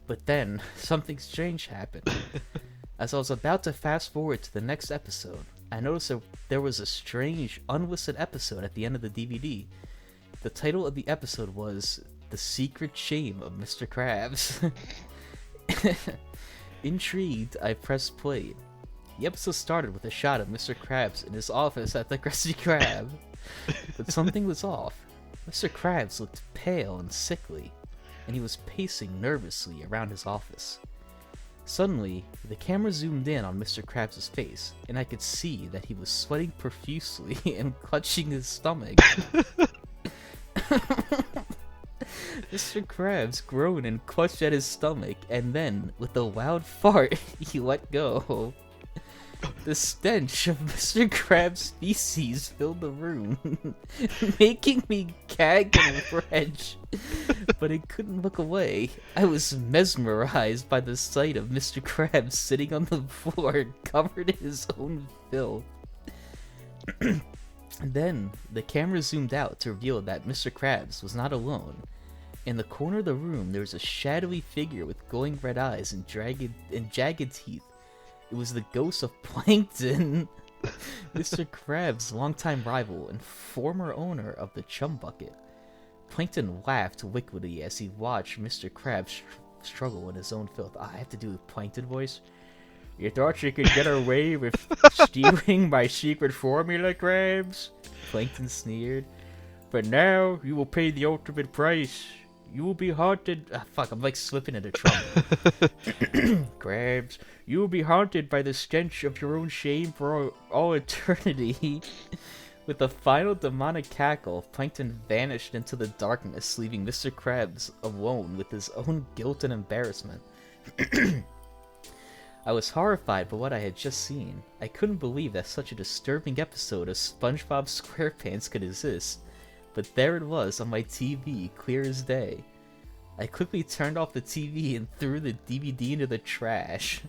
Speaker 2: But then, something strange happened. As I was about to fast forward to the next episode, I noticed that there was a strange, unlisted episode at the end of the DVD. The title of the episode was The Secret Shame of Mr. Krabs. Intrigued, I pressed play. The episode started with a shot of Mr. Krabs in his office at the Krusty Krab. But something was off. Mr. Krabs looked pale and sickly, and he was pacing nervously around his office. Suddenly, the camera zoomed in on Mr. Krabs' face, and I could see that he was sweating profusely and clutching his stomach. Mr. Krabs groaned and clutched at his stomach, and then, with a loud fart, he let go. The stench of Mr. Krabs' feces filled the room, making me gag and retch, but I couldn't look away. I was mesmerized by the sight of Mr. Krabs sitting on the floor, covered in his own filth. Then, the camera zoomed out to reveal that Mr. Krabs was not alone. In the corner of the room, there was a shadowy figure with glowing red eyes and jagged teeth. It was the ghost of Plankton, Mr. Krabs' longtime rival and former owner of the Chum Bucket. Plankton laughed wickedly as he watched Mr. Krabs struggle in his own filth. I have to do a Plankton voice. You thought you could get away with stealing my secret formula, Krabs? Plankton sneered. But now you will pay the ultimate price. You will be haunted. Fuck, I'm like slipping into Trump. Krabs, you will be haunted by the stench of your own shame for all eternity. With a final demonic cackle, Plankton vanished into the darkness, leaving Mr. Krabs alone with his own guilt and embarrassment. I was horrified by what I had just seen. I couldn't believe that such a disturbing episode of SpongeBob SquarePants could exist. But there it was on my TV, clear as day. I quickly turned off the TV and threw the DVD into the trash.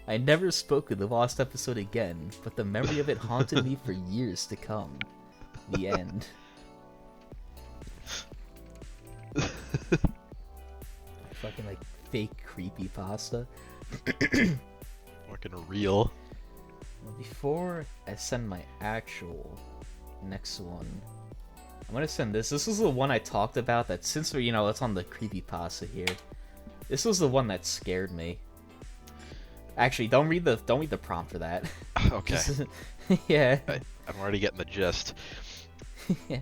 Speaker 2: I never spoke of the lost episode again, but the memory of it haunted me for years to come. The end. Fucking like fake creepypasta.
Speaker 1: Fucking real.
Speaker 2: Well, before I send my actual next one, I'm gonna send this. This is the one I talked about that since we're, it's on the creepypasta here. This was the one that scared me. Actually, don't read the prompt for that.
Speaker 1: Okay.
Speaker 2: Yeah.
Speaker 1: I'm already getting the gist.
Speaker 2: Yeah.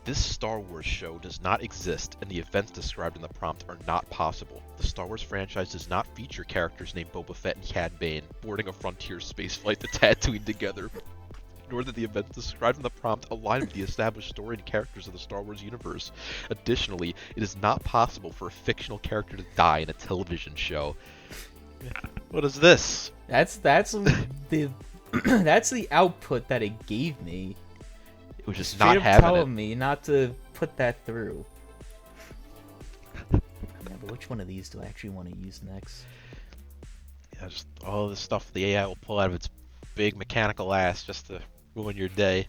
Speaker 1: This Star Wars show does not exist, and the events described in the prompt are not possible. The Star Wars franchise does not feature characters named Boba Fett and Cad Bane boarding a Frontier spaceflight to Tatooine together, nor that the events described in the prompt align with the established story and characters of the Star Wars universe. Additionally, it is not possible for a fictional character to die in a television show. What is this?
Speaker 2: That's the that's the output that it gave me.
Speaker 1: It was just
Speaker 2: Straight
Speaker 1: not
Speaker 2: up
Speaker 1: having
Speaker 2: telling
Speaker 1: it.
Speaker 2: me not to put that through. Yeah, but which one of these do I actually want to use next?
Speaker 1: Yeah, just all this stuff the AI will pull out of its big mechanical ass just to ruin your day.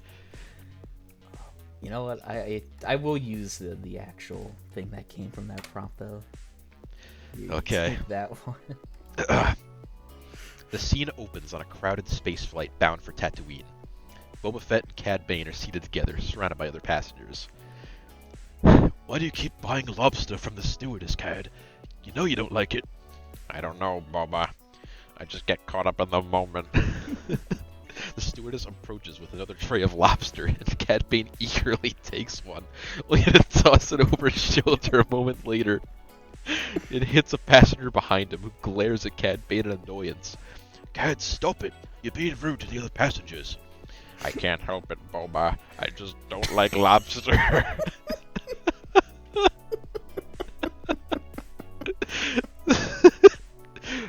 Speaker 2: You know what? I will use the actual thing that came from that prompt though.
Speaker 1: Okay.
Speaker 2: Take that one.
Speaker 1: The scene opens on a crowded spaceflight bound for Tatooine. Boba Fett and Cad Bane are seated together, surrounded by other passengers. Why do you keep buying lobster from the stewardess, Cad? You know you don't like it. I don't know, Boba. I just get caught up in the moment. The stewardess approaches with another tray of lobster, and Cad Bane eagerly takes one, only to toss it over his shoulder a moment later. It hits a passenger behind him, who glares at Cad Bane in annoyance. Cad, stop it! You're being rude to the other passengers. I can't help it, Boba. I just don't like lobster.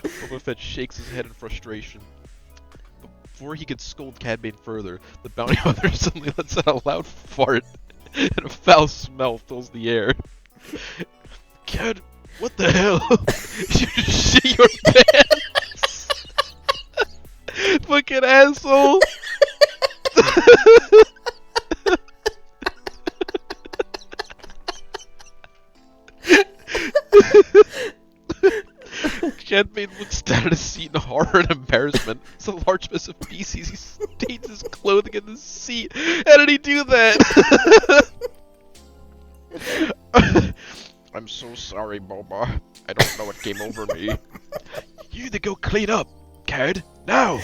Speaker 1: Boba Fett shakes his head in frustration. Before he can scold Cad Bane further, the bounty hunter suddenly lets out a loud fart, and a foul smell fills the air. Cad, what the hell? You shit your pants! Fucking asshole! Cad Bane looks down at his seat in horror and embarrassment. It's a large mess of feces. He stains his clothing in the seat. How did he do that? I'm so sorry, Boba. I don't know what came over me. You need to go clean up, Cad. Now!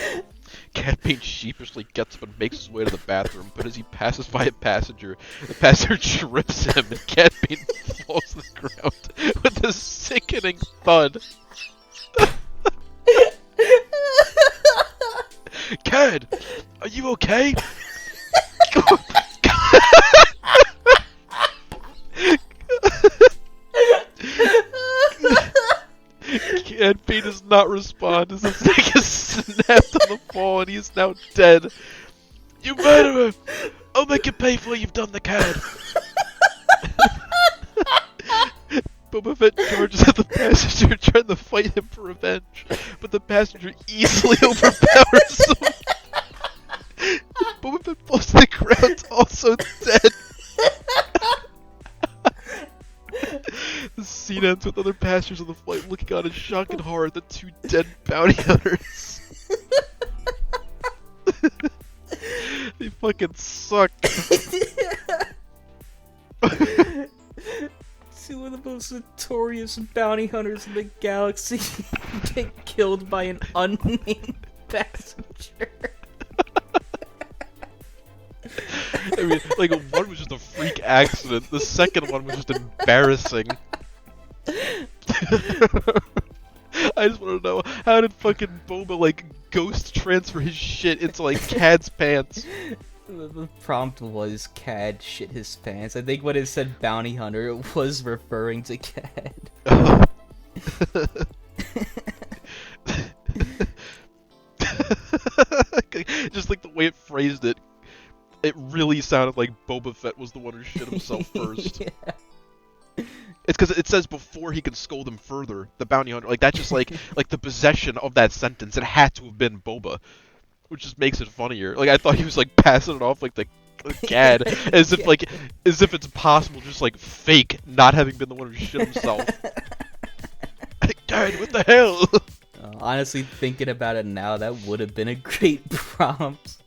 Speaker 1: Cad Bane sheepishly gets up and makes his way to the bathroom, but as he passes by a passenger, the passenger trips him, and Cad Bane falls to the ground with a sickening thud. Cad, are you okay? Cad Bane does not respond as his neck is snapped on the fall and he is now dead. You murderer! I'll make you pay for what you've done to Cad. Boba Fett charges at the passenger trying to fight him for revenge, but the passenger easily overpowers him. Boba Fett falls to the ground, also dead. The scene ends with other passengers on the flight looking on in shock and horror at the two dead bounty hunters. They fucking suck.
Speaker 2: Two of the most notorious bounty hunters in the galaxy get killed by an unnamed passenger.
Speaker 1: I mean, like, one was just a freak accident, the second one was just embarrassing. I just want to know, how did fucking Boba, like, ghost transfer his shit into, like, Cad's pants?
Speaker 2: The prompt was Cad shit his pants. I think when it said bounty hunter, it was referring to Cad.
Speaker 1: Just like the way it phrased it, it really sounded like Boba Fett was the one who shit himself first.
Speaker 2: Yeah.
Speaker 1: It's because it says before he can scold him further, the bounty hunter. Like, that's just like the possession of that sentence. It had to have been Boba, which just makes it funnier. Like, I thought he was like passing it off like the Cad, as if it's possible, just like fake not having been the one who shit himself. Like, Dad, what the hell?
Speaker 2: Honestly, thinking about it now, that would have been a great prompt.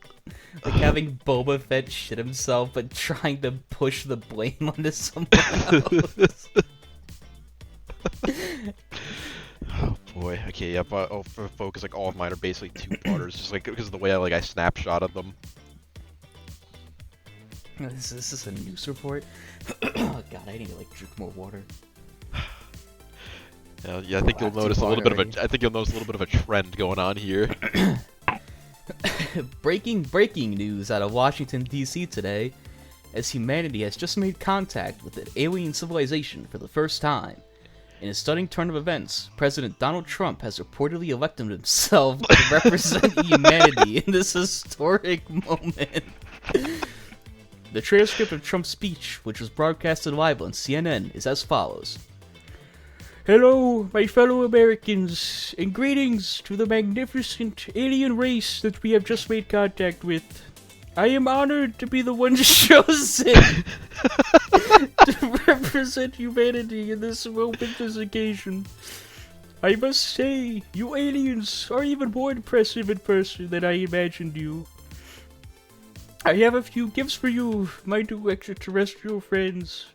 Speaker 2: Like having Boba Fett shit himself, but trying to push the blame onto someone else.
Speaker 1: Oh boy. Okay, yep. I'll focus. Like, all of mine are basically two-parters, just like because of the way I snapshotted them.
Speaker 2: This is a news report. Oh god, I need to like drink more water.
Speaker 1: Yeah, I think you'll notice a little bit of a. I think you'll notice a little bit of a trend going on here.
Speaker 2: Breaking news out of Washington, D.C. today, as humanity has just made contact with an alien civilization for the first time. In a stunning turn of events, President Donald Trump has reportedly elected himself to represent humanity in this historic moment. The transcript of Trump's speech, which was broadcasted live on CNN, is as follows. Hello, my fellow Americans, and greetings to the magnificent alien race that we have just made contact with. I am honored to be the one chosen to represent humanity in this momentous occasion. I must say, you aliens are even more impressive in person than I imagined you. I have a few gifts for you, my new extraterrestrial friends.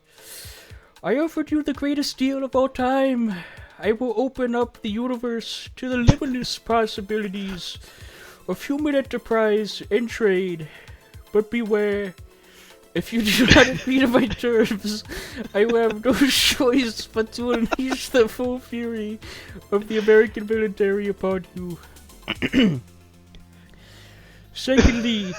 Speaker 2: I offered you the greatest deal of all time. I will open up the universe to the limitless possibilities of human enterprise and trade. But beware, if you do not agree to my terms, I will have no choice but to unleash the full fury of the American military upon you. Secondly,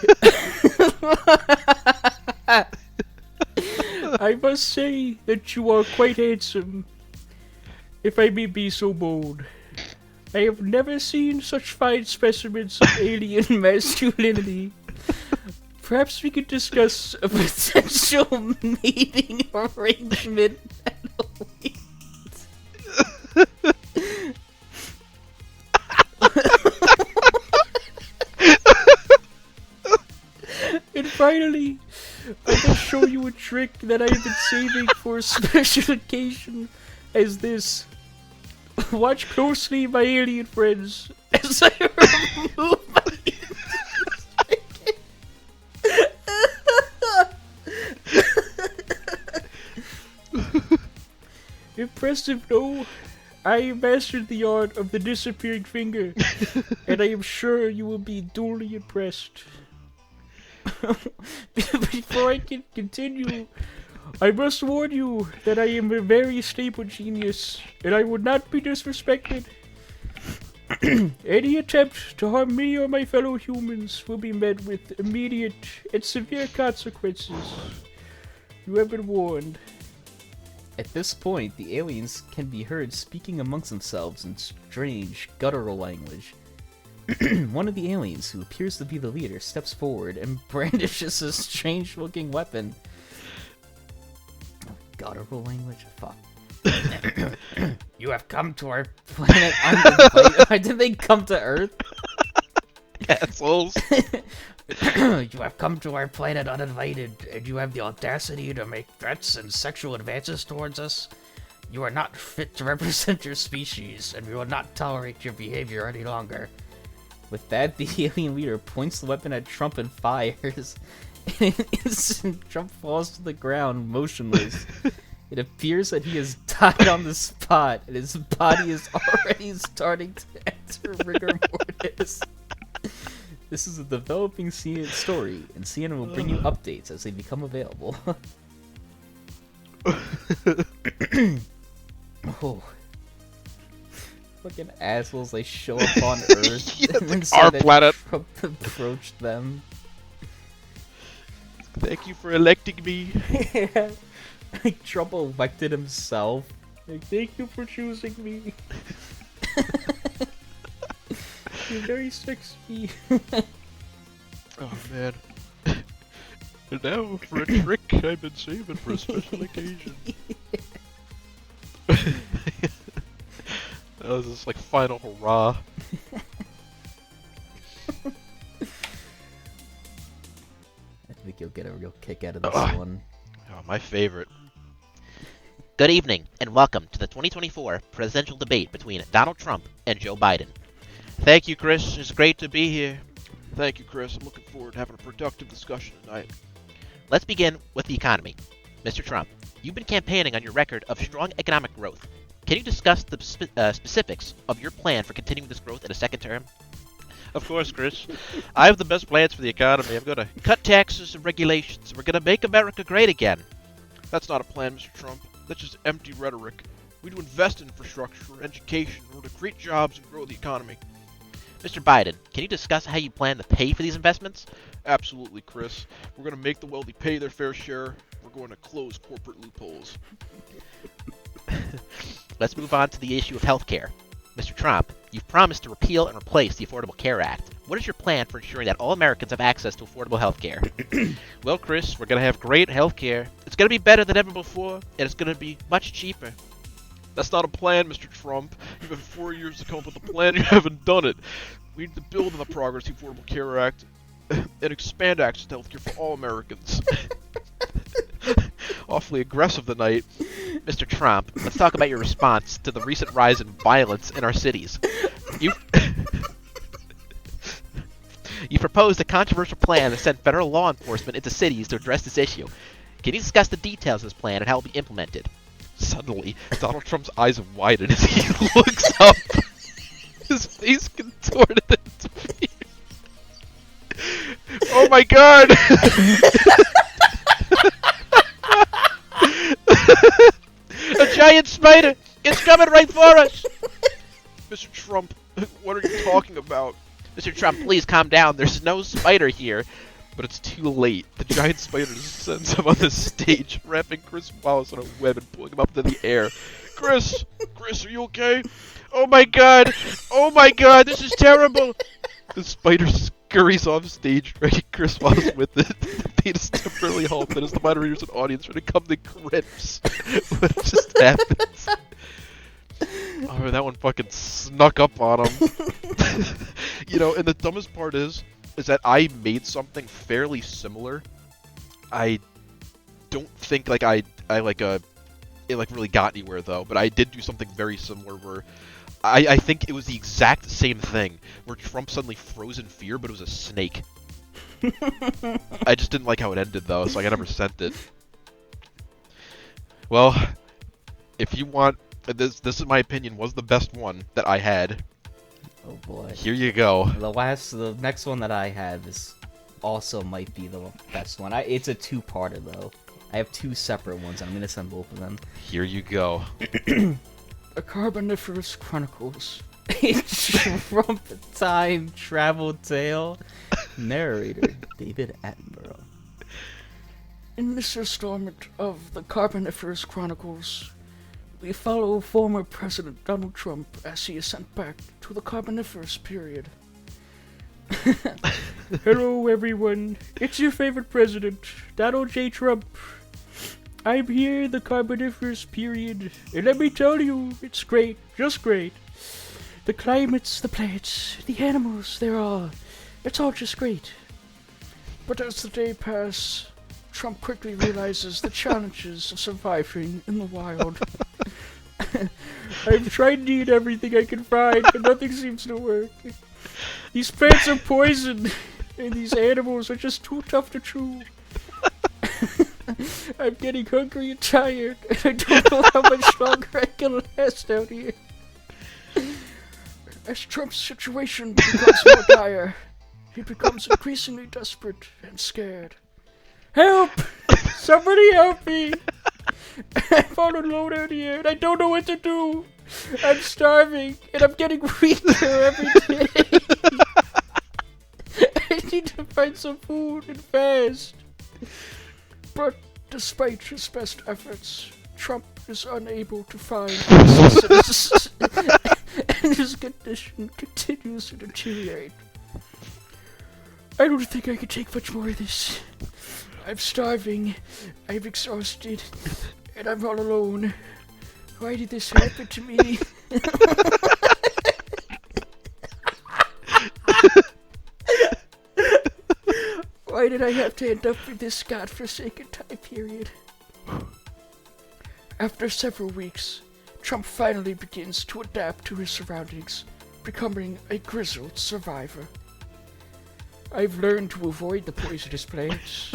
Speaker 2: I must say that you are quite handsome, if I may be so bold. I have never seen such fine specimens of alien masculinity. Perhaps we could discuss a potential mating arrangement at a wait. And finally, I will show you a trick that I have been saving for a special occasion as this. Watch closely, my alien friends, as I remove my... Impressive, no? I mastered the art of the disappearing finger, and I am sure you will be duly impressed. Before I can continue, I must warn you that I am a very stable genius, and I would not be disrespected. Any attempt to harm me or my fellow humans will be met with immediate and severe consequences. You have been warned. At this point, the aliens can be heard speaking amongst themselves in strange, guttural language. One of the aliens, who appears to be the leader, steps forward and brandishes a strange-looking weapon. Guttural language? Fuck. You have come to our planet uninvited. Did they come to Earth?
Speaker 1: Assholes.
Speaker 2: You have come to our planet uninvited, and you have the audacity to make threats and sexual advances towards us. You are not fit to represent your species, and we will not tolerate your behavior any longer. With that, the alien leader points the weapon at Trump and fires. In an instant, Trump falls to the ground, motionless. It appears that he has died on the spot, and his body is already starting to enter rigor mortis. This is a developing story, and CNN will bring you updates as they become available. Oh. Fucking assholes, they show up on Earth
Speaker 1: Yeah,
Speaker 2: and then
Speaker 1: it's our
Speaker 2: that
Speaker 1: planet.
Speaker 2: Trump approached them.
Speaker 1: Thank you for electing me.
Speaker 2: Yeah. Like, Trump elected himself. Like, thank you for choosing me. You're very sexy.
Speaker 1: Oh man. And now for a trick I've been saving for a special occasion. That was just like final hurrah.
Speaker 2: I think you'll get a real kick out of this one.
Speaker 1: Oh, my favorite.
Speaker 3: Good evening, and welcome to the 2024 presidential debate between Donald Trump and Joe Biden.
Speaker 1: Thank you, Chris. It's great to be here. Thank you, Chris. I'm looking forward to having a productive discussion tonight.
Speaker 3: Let's begin with the economy. Mr. Trump, you've been campaigning on your record of strong economic growth. Can you discuss the specifics of your plan for continuing this growth in a second term?
Speaker 1: Of course, Chris. I have the best plans for the economy. I'm going to cut taxes and regulations. We're going to make America great again. That's not a plan, Mr. Trump. That's just empty rhetoric. We need to invest in infrastructure, education, in order to create jobs and grow the economy.
Speaker 3: Mr. Biden, can you discuss how you plan to pay for these investments?
Speaker 1: Absolutely, Chris. We're going to make the wealthy pay their fair share. We're going to close corporate loopholes.
Speaker 3: Let's move on to the issue of health care. Mr. Trump, you've promised to repeal and replace the Affordable Care Act. What is your plan for ensuring that all Americans have access to affordable health care?
Speaker 1: Well, Chris, we're going to have great health care. It's going to be better than ever before, and it's going to be much cheaper. That's not a plan, Mr. Trump. You've had 4 years to come up with a plan, you haven't done it. We need to build on the progress of the Affordable Care Act and expand access to health care for all Americans. Awfully aggressive tonight.
Speaker 3: Mr. Trump, let's talk about your response to the recent rise in violence in our cities. You proposed a controversial plan to send federal law enforcement into cities to address this issue. Can you discuss the details of this plan and how it will be implemented?
Speaker 1: Suddenly, Donald Trump's eyes widen as he looks up. His face contorted into fear. Oh my god! A giant spider! It's coming right for us! Mr. Trump, what are you talking about?
Speaker 3: Mr. Trump, please calm down. There's no spider here.
Speaker 1: But it's too late. The giant spider sends him on the stage, wrapping Chris Wallace in a web and pulling him up into the air. Chris, are you okay? Oh my god! Oh my god, this is terrible! The spider scurries off stage, dragging Chris Wallace with it. The beat is temporarily halted as the moderators and audience try to come to grips. What just happened? Oh, that one fucking snuck up on him. You know, and the dumbest part is that I made something fairly similar. I don't think like it really got anywhere though, but I did do something very similar where I think it was the exact same thing where Trump suddenly froze in fear, but it was a snake. I just didn't like how it ended though, so I never sent it. Well, if you want, this is my opinion, was the best one that I had.
Speaker 2: Oh boy.
Speaker 1: Here you go.
Speaker 2: The next one that I have is also might be the best one. It's a two-parter though. I have two separate ones. I'm gonna send both of them.
Speaker 1: Here you go.
Speaker 2: A Carboniferous Chronicles. A Trump time travel tale. Narrator David Attenborough. In this installment of the Carboniferous Chronicles, we follow former President Donald Trump as he is sent back to the Carboniferous period. Hello everyone, it's your favorite president, Donald J. Trump. I'm here in the Carboniferous period, and let me tell you, it's great, just great. The climates, the plants, the animals, it's all just great. But as the day passes, Trump quickly realizes the challenges of surviving in the wild. I've tried to eat everything I can find, but nothing seems to work. These plants are poison, and these animals are just too tough to chew. I'm getting hungry and tired, and I don't know how much longer I can last out here. As Trump's situation becomes more dire, he becomes increasingly desperate and scared. Help! Somebody help me! I'm all alone out here, and I don't know what to do. I'm starving, and I'm getting weaker every day. I need to find some food and fast. But despite his best efforts, Trump is unable to find assistance, and his condition continues to deteriorate. I don't think I can take much more of this. I'm starving, I'm exhausted, and I'm all alone. Why did this happen to me? Why did I have to end up in this godforsaken time period? After several weeks, Trump finally begins to adapt to his surroundings, becoming a grizzled survivor. I've learned to avoid the poisonous plants,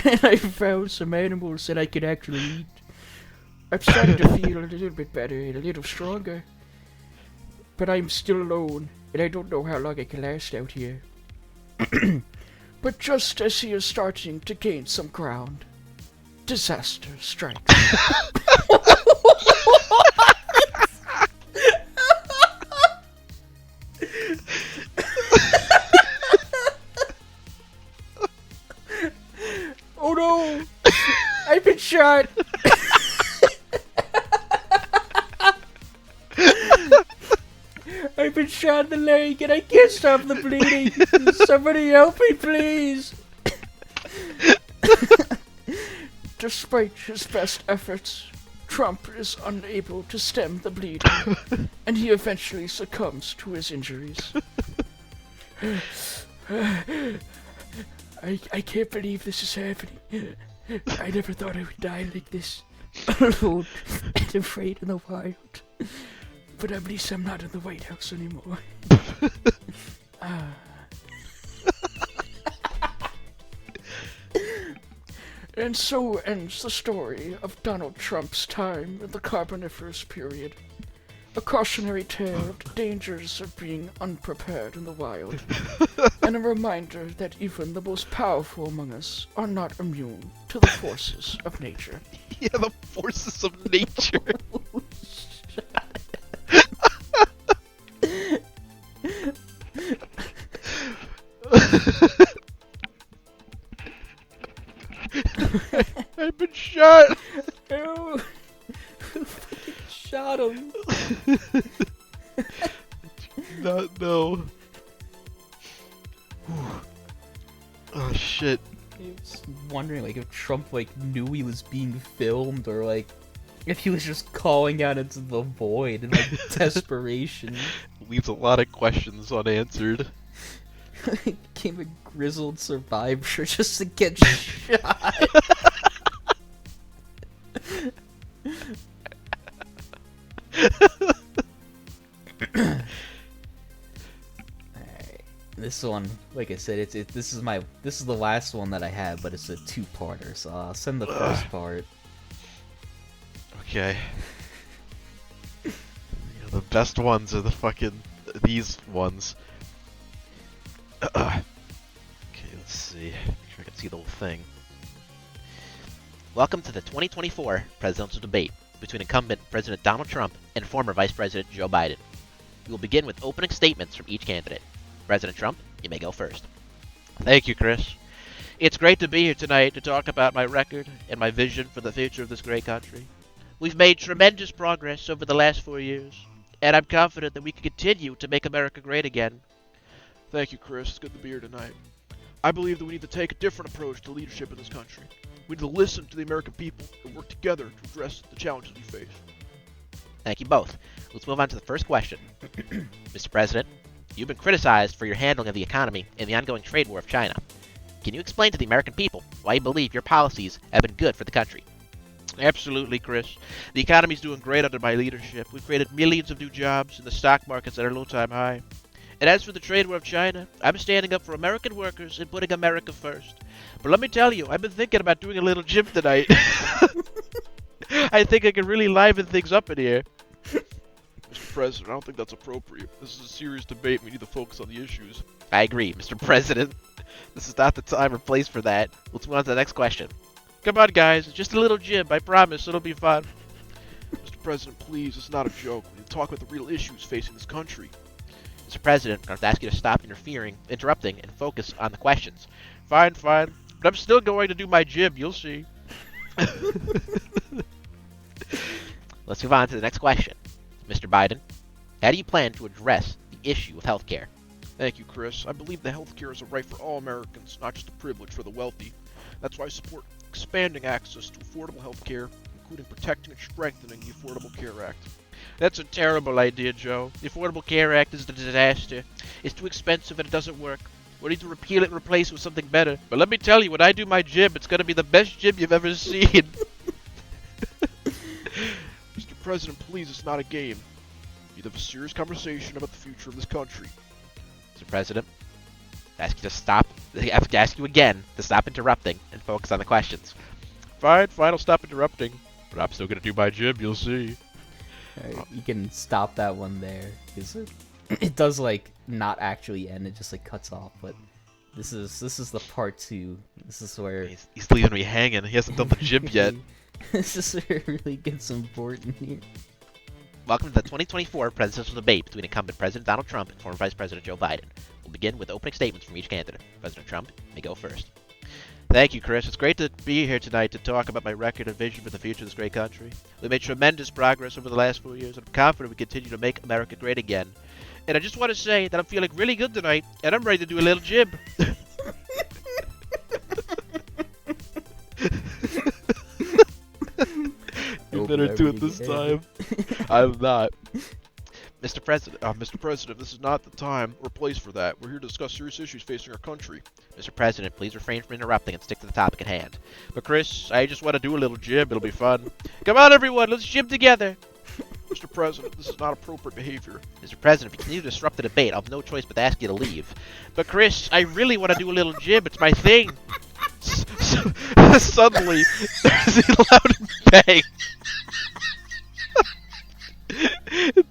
Speaker 2: and I've found some animals that I can actually eat. I'm starting to feel a little bit better and a little stronger, but I'm still alone, and I don't know how long I can last out here. But just as he is starting to gain some ground, disaster strikes. Oh no! I've been shot! I've been shot in the leg and I can't stop the bleeding. Somebody help me, please. Despite his best efforts, Trump is unable to stem the bleeding, and he eventually succumbs to his injuries. I can't believe this is happening. I never thought I would die like this, alone and afraid in the wild. But at least I'm not in the White House anymore. And so ends the story of Donald Trump's time in the Carboniferous period. A cautionary tale of the dangers of being unprepared in the wild. And a reminder that even the most powerful among us are not immune to the forces of nature.
Speaker 1: Yeah, the forces of nature. I've been shot.
Speaker 2: Ew. Shot him.
Speaker 1: Not know. Oh shit.
Speaker 2: I was wondering, like, if Trump, like, knew he was being filmed, or, like, if he was just calling out into the void in, like, desperation.
Speaker 1: Leaves a lot of questions unanswered.
Speaker 2: Became a grizzled survivor just to get shot. Alright. This one, like I said, this is the last one that I have, but it's a two-parter, so I'll send the first part.
Speaker 1: Okay. You know, the best ones are the fucking these ones. Okay, let's see. Make sure I can see the whole thing.
Speaker 3: Welcome to the 2024 presidential debate between incumbent President Donald Trump and former Vice President Joe Biden. We will begin with opening statements from each candidate. President Trump, you may go first.
Speaker 1: Thank you, Chris. It's great to be here tonight to talk about my record and my vision for the future of this great country. We've made tremendous progress over the last 4 years, and I'm confident that we can continue to make America great again. Thank you, Chris. It's good to be here tonight. I believe that we need to take a different approach to leadership in this country. We need to listen to the American people and work together to address the challenges we face.
Speaker 3: Thank you both. Let's move on to the first question. Mr. President, you've been criticized for your handling of the economy and the ongoing trade war with China. Can you explain to the American people why you believe your policies have been good for the country?
Speaker 1: Absolutely, Chris. The economy's doing great under my leadership. We've created millions of new jobs in the stock markets at our low-time high. And as for the trade war with China, I'm standing up for American workers and putting America first. But let me tell you, I've been thinking about doing a little gym tonight. I think I can really liven things up in here. Mr. President, I don't think that's appropriate. This is a serious debate. We need to focus on the issues.
Speaker 3: I agree, Mr. President. This is not the time or place for that. Let's move on to the next question.
Speaker 1: Come on, guys. It's just a little jib. I promise it'll be fun.
Speaker 4: Mr. President, please, it's not a joke. We need to talk about the real issues facing this country.
Speaker 3: Mr. President, I'm going to ask you to stop interrupting, and focus on the questions.
Speaker 1: Fine, fine. But I'm still going to do my jib. You'll see.
Speaker 3: Let's move on to the next question. Mr. Biden, how do you plan to address the issue of healthcare?
Speaker 4: Thank you, Chris. I believe that healthcare is a right for all Americans, not just a privilege for the wealthy. That's why I support expanding access to affordable healthcare, including protecting and strengthening the Affordable Care Act.
Speaker 1: That's a terrible idea, Joe. The Affordable Care Act is a disaster. It's too expensive and it doesn't work. We need to repeal it and replace it with something better. But let me tell you, when I do my jib, it's going to be the best jib you've ever seen.
Speaker 4: Mr. President, please, it's not a game. We need to have a serious conversation about the future of this country.
Speaker 3: Mr. President, I have to ask you again to stop interrupting and focus on the questions.
Speaker 1: Fine, I'll stop interrupting. But I'm still going to do my jib, you'll see.
Speaker 2: Alright, you can stop that one there, because it does, like, not actually end, it just, like, cuts off, but this is the part 2. This is where...
Speaker 1: He's leaving me hanging. He hasn't done the jib yet.
Speaker 2: This is where it really gets important here.
Speaker 3: Welcome to the 2024 presidential debate between incumbent President Donald Trump and former Vice President Joe Biden. We'll begin with opening statements from each candidate. President Trump may go first.
Speaker 1: Thank you, Chris. It's great to be here tonight to talk about my record and vision for the future of this great country. We made tremendous progress over the last 4 years, and I'm confident we continue to make America great again. And I just want to say that I'm feeling really good tonight, and I'm ready to do a little jib. You better do it this time. I'm not.
Speaker 3: Mr. President,
Speaker 4: This is not the time or place for that. We're here to discuss serious issues facing our country.
Speaker 3: Mr. President, please refrain from interrupting and stick to the topic at hand.
Speaker 1: But Chris, I just want to do a little jib. It'll be fun. Come on, everyone. Let's jib together.
Speaker 4: Mr. President, this is not appropriate behavior.
Speaker 3: Mr. President, if you continue to disrupt the debate, I'll have no choice but to ask you to leave.
Speaker 1: But Chris, I really want to do a little jib. It's my thing. Suddenly, there's a loud bang.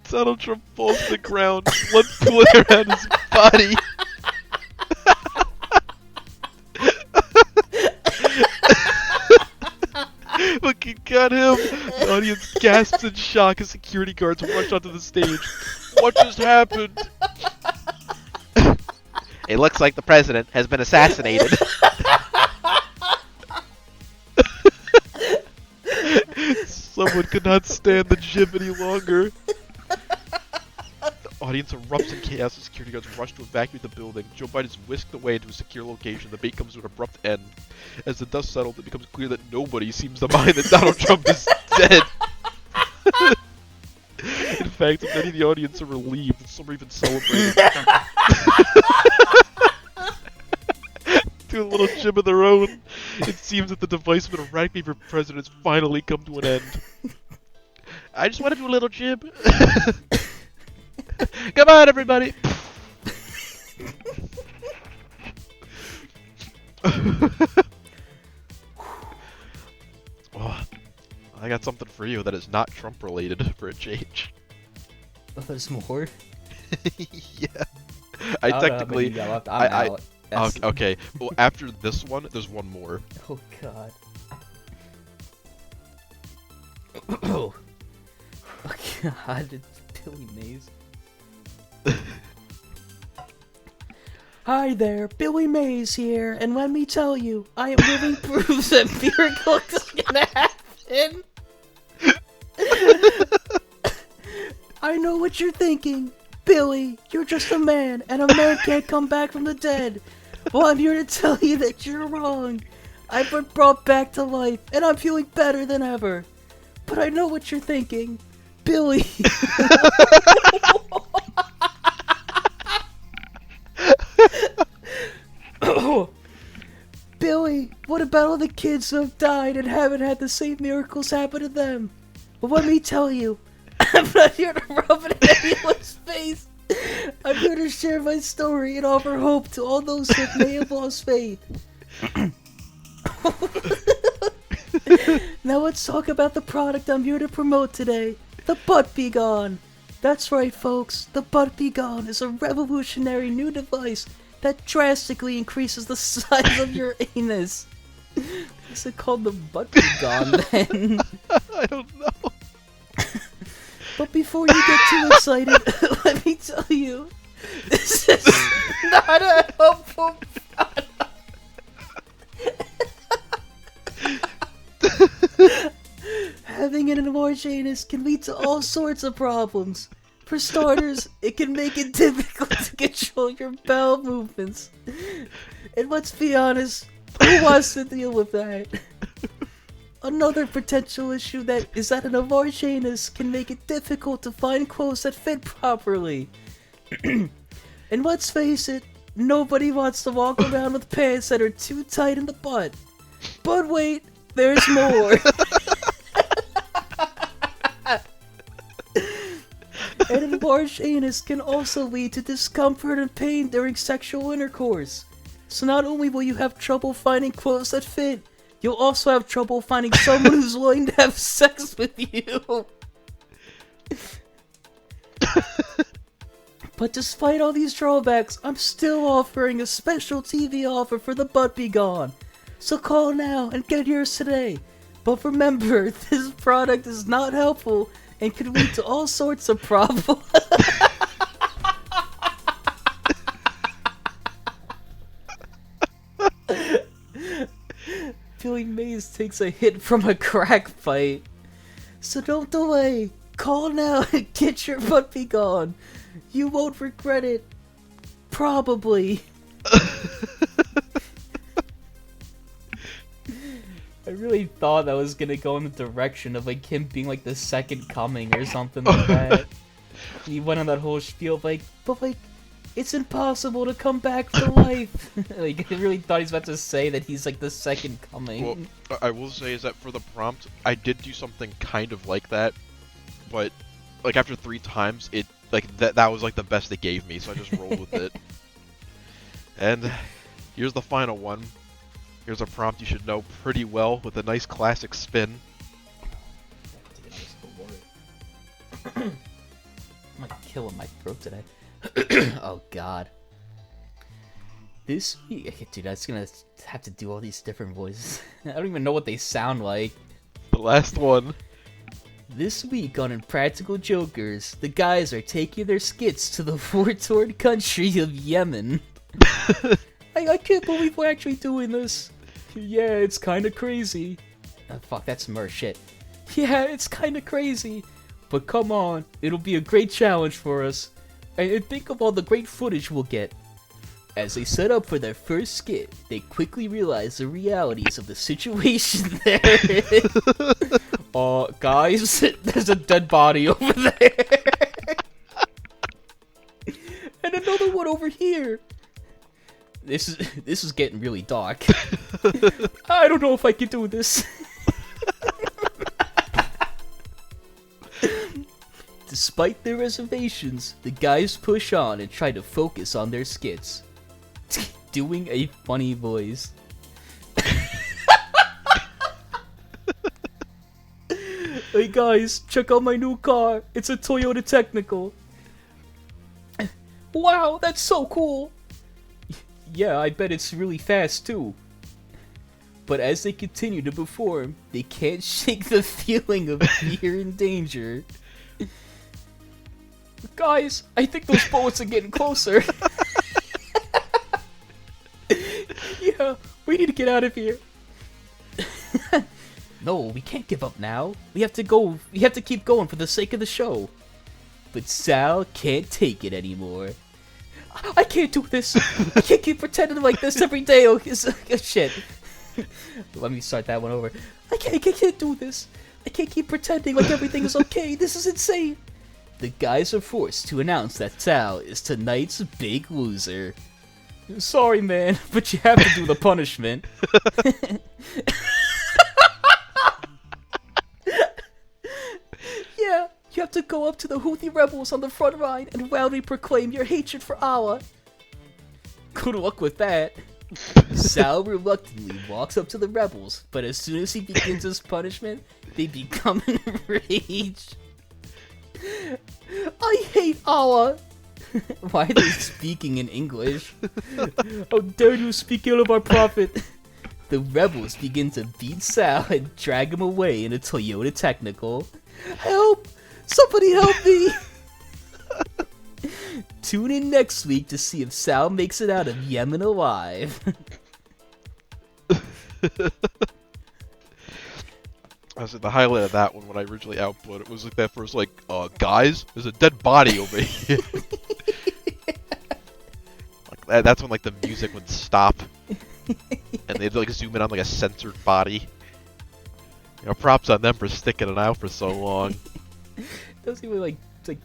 Speaker 1: Donald Trump falls to the ground, blood pooling around his body. Look, he got him. The audience gasps in shock as security guards rush onto the stage. What just happened?
Speaker 3: It looks like the president has been assassinated.
Speaker 1: Someone could not stand the jib any longer. The audience erupts in chaos as security guards rush to evacuate the building. Joe Biden is whisked away to a secure location. The debate comes to an abrupt end. As the dust settles, it becomes clear that nobody seems to mind that Donald Trump is dead. In fact, many of the audience are relieved, and some are even celebrating. Do a little jib of their own. It seems that the device of an erratic behavior president has finally come to an end. I just want to do a little jib. Come on, everybody. Oh, I got something for you that is not Trump related for a change.
Speaker 2: Oh, there's more?
Speaker 1: Yeah. I technically.
Speaker 2: I'm out. That's...
Speaker 1: Okay. Well, after this one, there's one more.
Speaker 2: Oh god. Oh god, it's Billy Mays. Hi there, Billy Mays here, and let me tell you, I am living proof that miracles is gonna happen. I know what you're thinking. Billy, you're just a man, and a man can't come back from the dead. Well, I'm here to tell you that you're wrong. I've been brought back to life, and I'm feeling better than ever. But I know what you're thinking. Billy. Billy, what about all the kids who have died and haven't had the same miracles happen to them? Well, let me tell you, I'm not here to rub it in anyone's face. I'm here to share my story and offer hope to all those who may have lost faith. Now let's talk about the product I'm here to promote today, the Butt Be Gone. That's right, folks, the Butt Be Gone is a revolutionary new device that drastically increases the size of your anus. Is it called the butt be gone then?
Speaker 1: I don't know.
Speaker 2: But before you get too excited, let me tell you, this is not a helpful product. Having an enlarged anus can lead to all sorts of problems. For starters, it can make it difficult to control your bowel movements. And let's be honest, who wants to deal with that? Another potential issue is that an enlarged anus can make it difficult to find clothes that fit properly. And let's face it, nobody wants to walk around with pants that are too tight in the butt. But wait, there's more. An enlarged anus can also lead to discomfort and pain during sexual intercourse. So not only will you have trouble finding clothes that fit, you'll also have trouble finding someone who's willing to have sex with you. But despite all these drawbacks, I'm still offering a special TV offer for the Butt Be Gone. So call now and get yours today. But remember, this product is not helpful and can lead to all sorts of problems. Billy Mays takes a hit from a crack fight. So don't delay. Call now and get your butt be gone. You won't regret it. Probably. I really thought that was gonna go in the direction of like him being like the second coming or something like that. He went on that whole spiel of like, but like, it's impossible to come back to life. Like, I really thought he was about to say that he's like the second coming.
Speaker 1: Well, I will say is that for the prompt, I did do something kind of like that, but like after 3 times, it like that was like the best they gave me, so I just rolled with it. And here's the final one. Here's a prompt you should know pretty well with a nice classic spin.
Speaker 2: I'm like killing my throat today. Oh god. This week, dude, I was gonna have to do all these different voices. I don't even know what they sound like.
Speaker 1: The last one.
Speaker 2: This week on Impractical Jokers, the guys are taking their skits to the war-torn country of Yemen. I can't believe we're actually doing this. Yeah, it's kinda crazy. Fuck, that's mer shit. Yeah, it's kinda crazy. But come on, it'll be a great challenge for us. And think of all the great footage we'll get. As they set up for their first skit, they quickly realize the realities of the situation they're in. Guys, there's a dead body over there. And another one over here. This is getting really dark. I don't know if I can do this. Despite their reservations, the guys push on and try to focus on their skits. Doing a funny voice. Hey guys, check out my new car. It's a Toyota Technical. Wow, that's so cool. Yeah, I bet it's really fast too. But as they continue to perform, they can't shake the feeling of fear and danger. Guys, I think those bullets are getting closer. Yeah, we need to get out of here. No, we can't give up now. We have to go. We have to keep going for the sake of the show. But Sal can't take it anymore. I can't do this. I can't keep pretending like this every day. Oh, shit. Let me start that one over. I can't do this. I can't keep pretending like everything is okay. This is insane. The guys are forced to announce that Sal is tonight's big loser. Sorry, man, but you have to do the punishment. Yeah, you have to go up to the Houthi rebels on the front line and loudly proclaim your hatred for Allah. Good luck with that. Sal reluctantly walks up to the rebels, but as soon as he begins his punishment, they become enraged. I hate Allah! Why are they speaking in English? How dare you speak ill of our prophet? the rebels begin to beat Sal and drag him away in a Toyota Technical. Help! Somebody help me! Tune in next week to see if Sal makes it out of Yemen alive.
Speaker 4: I said the highlight of that one when I originally output it was like that first, like, guys, there's a dead body over here. Like that's when like the music would stop, and they'd like zoom in on like a censored body. You know, props on them for sticking it out for so long.
Speaker 2: Doesn't even like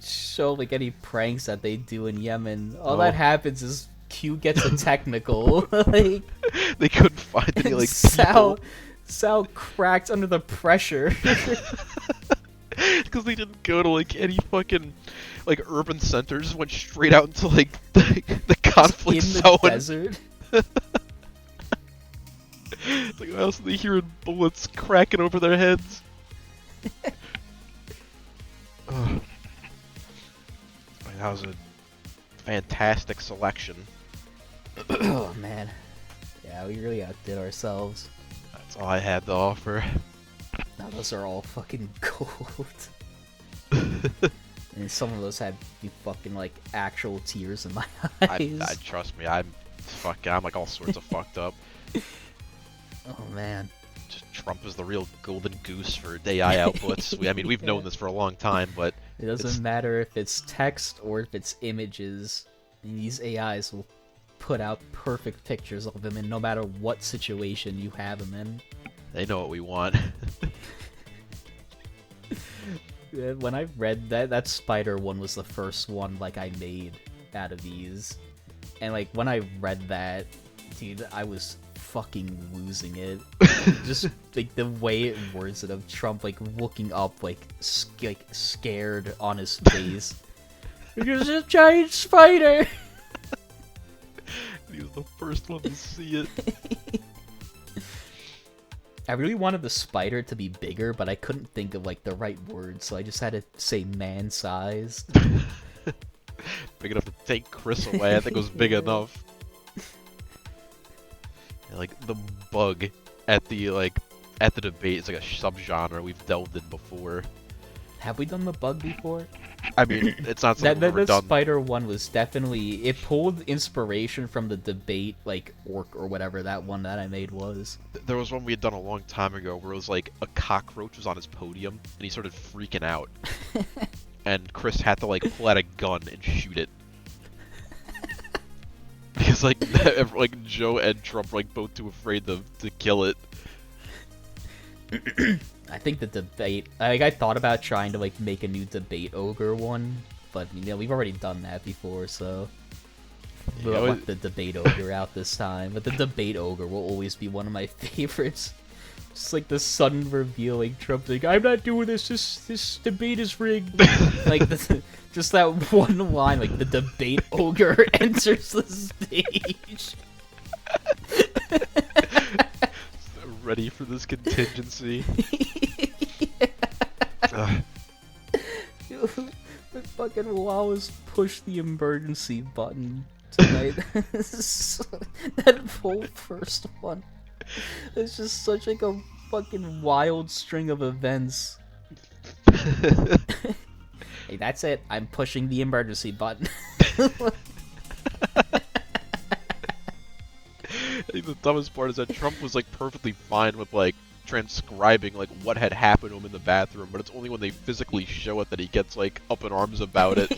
Speaker 2: show like any pranks that they do in Yemen. All that happens is Q gets a technical. Like
Speaker 4: they couldn't find any like
Speaker 2: Sal
Speaker 4: people.
Speaker 2: cracked under the pressure.
Speaker 4: Because they didn't go to like any fucking like urban centers, went straight out into like the conflict
Speaker 2: in the
Speaker 4: zone.
Speaker 2: desert.
Speaker 4: It's like, what else are they hearing bullets cracking over their heads? Ugh. That was a fantastic selection.
Speaker 2: Oh man, yeah, we really outdid ourselves.
Speaker 4: That's all I had to offer.
Speaker 2: Now those are all fucking gold. And some of those had the fucking like actual tears in my eyes.
Speaker 4: I trust me, I'm like all sorts of fucked up.
Speaker 2: Oh man.
Speaker 4: Just Trump is the real golden goose for AI outputs. We've known this for a long time, but
Speaker 2: It doesn't matter if it's text or if it's images. These AIs will put out perfect pictures of them in no matter what situation you have them in.
Speaker 4: they know what we want.
Speaker 2: When I read that spider one was the first one like I made out of these. And like when I read that, dude, I was fucking losing it. Just like the way it words it of Trump like looking up like scared on his face. There's a giant spider.
Speaker 4: He was the first one to see it.
Speaker 2: I really wanted the spider to be bigger, but I couldn't think of like the right word, so I just had to say man-sized.
Speaker 4: Big enough to take Chris away. I think it was big enough. Yeah, like the bug at the debate is like a subgenre we've delved in before.
Speaker 2: Have we done the bug before?
Speaker 4: I mean, it's not something we've ever
Speaker 2: that
Speaker 4: done.
Speaker 2: spider one was definitely, it pulled inspiration from the debate like orc or whatever that one that I made was.
Speaker 4: There was one we had done a long time ago where it was like a cockroach was on his podium and he started freaking out, and Chris had to like pull out a gun and shoot it because like Joe and Trump were like both too afraid to kill it.
Speaker 2: I think the debate, like I thought about trying to like make a new debate ogre one, but you know we've already done that before, so we don't want the debate ogre out this time. But the debate ogre will always be one of my favorites. Just like the sudden reveal, like Trump like, I'm not doing this. This debate is rigged. Like just that one line, like the debate ogre enters the stage.
Speaker 4: Ready for this contingency.
Speaker 2: The fucking Wallace pushed the emergency button tonight. That whole first one. It's just such like a fucking wild string of events. Hey, that's it. I'm pushing the emergency button.
Speaker 4: I think the dumbest part is that Trump was like perfectly fine with like transcribing like what had happened to him in the bathroom, but it's only when they physically show it that he gets like up in arms about it.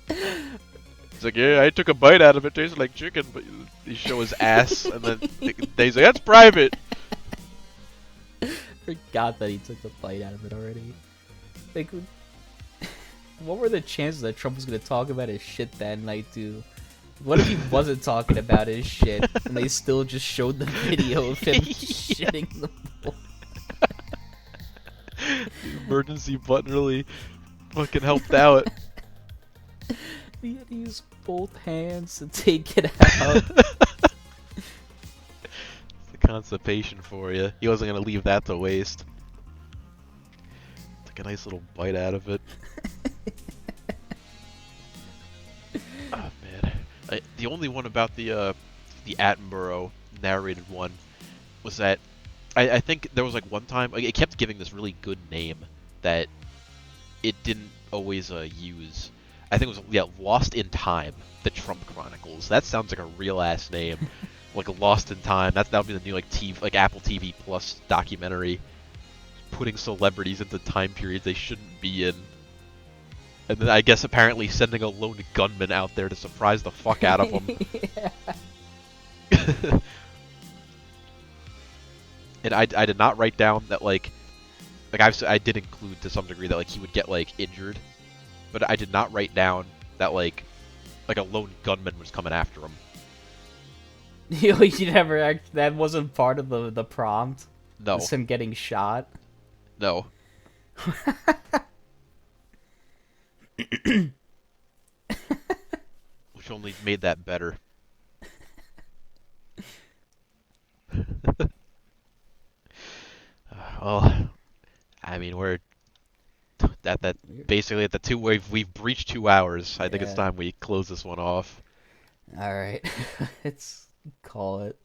Speaker 4: He's like, yeah, I took a bite out of it, tasted like chicken, but he show his ass, and then he's like, that's private.
Speaker 2: Forgot that he took a bite out of it already. Like, what were the chances that Trump was gonna talk about his shit that night, too? What if he wasn't talking about his shit, and they still just showed the video of him shitting the bowl?
Speaker 4: The emergency button really fucking helped out.
Speaker 2: He had to use both hands to take it out.
Speaker 4: It's the constipation for you. He wasn't gonna leave that to waste. Took a nice little bite out of it. Oh man. The only one about the Attenborough
Speaker 1: narrated one was that I think there was like one time like, it kept giving this really good name that it didn't always use. I think it was Lost in Time, the Trump Chronicles. That sounds like a real ass name, like Lost in Time. That'll be the new like TV, like Apple TV Plus documentary, putting celebrities into time periods they shouldn't be in. And then I guess apparently sending a lone gunman out there to surprise the fuck out of them. And I did not write down that like I did include to some degree that like he would get like injured, but I did not write down that like a lone gunman was coming after him.
Speaker 2: You never that wasn't part of the prompt.
Speaker 1: No,
Speaker 2: Was him getting shot.
Speaker 1: no. Which only made that better. Well, I mean we're that basically at the we've breached 2 hours. I think it's
Speaker 2: Yeah.
Speaker 1: time we close this one off.
Speaker 2: All right, let's call it.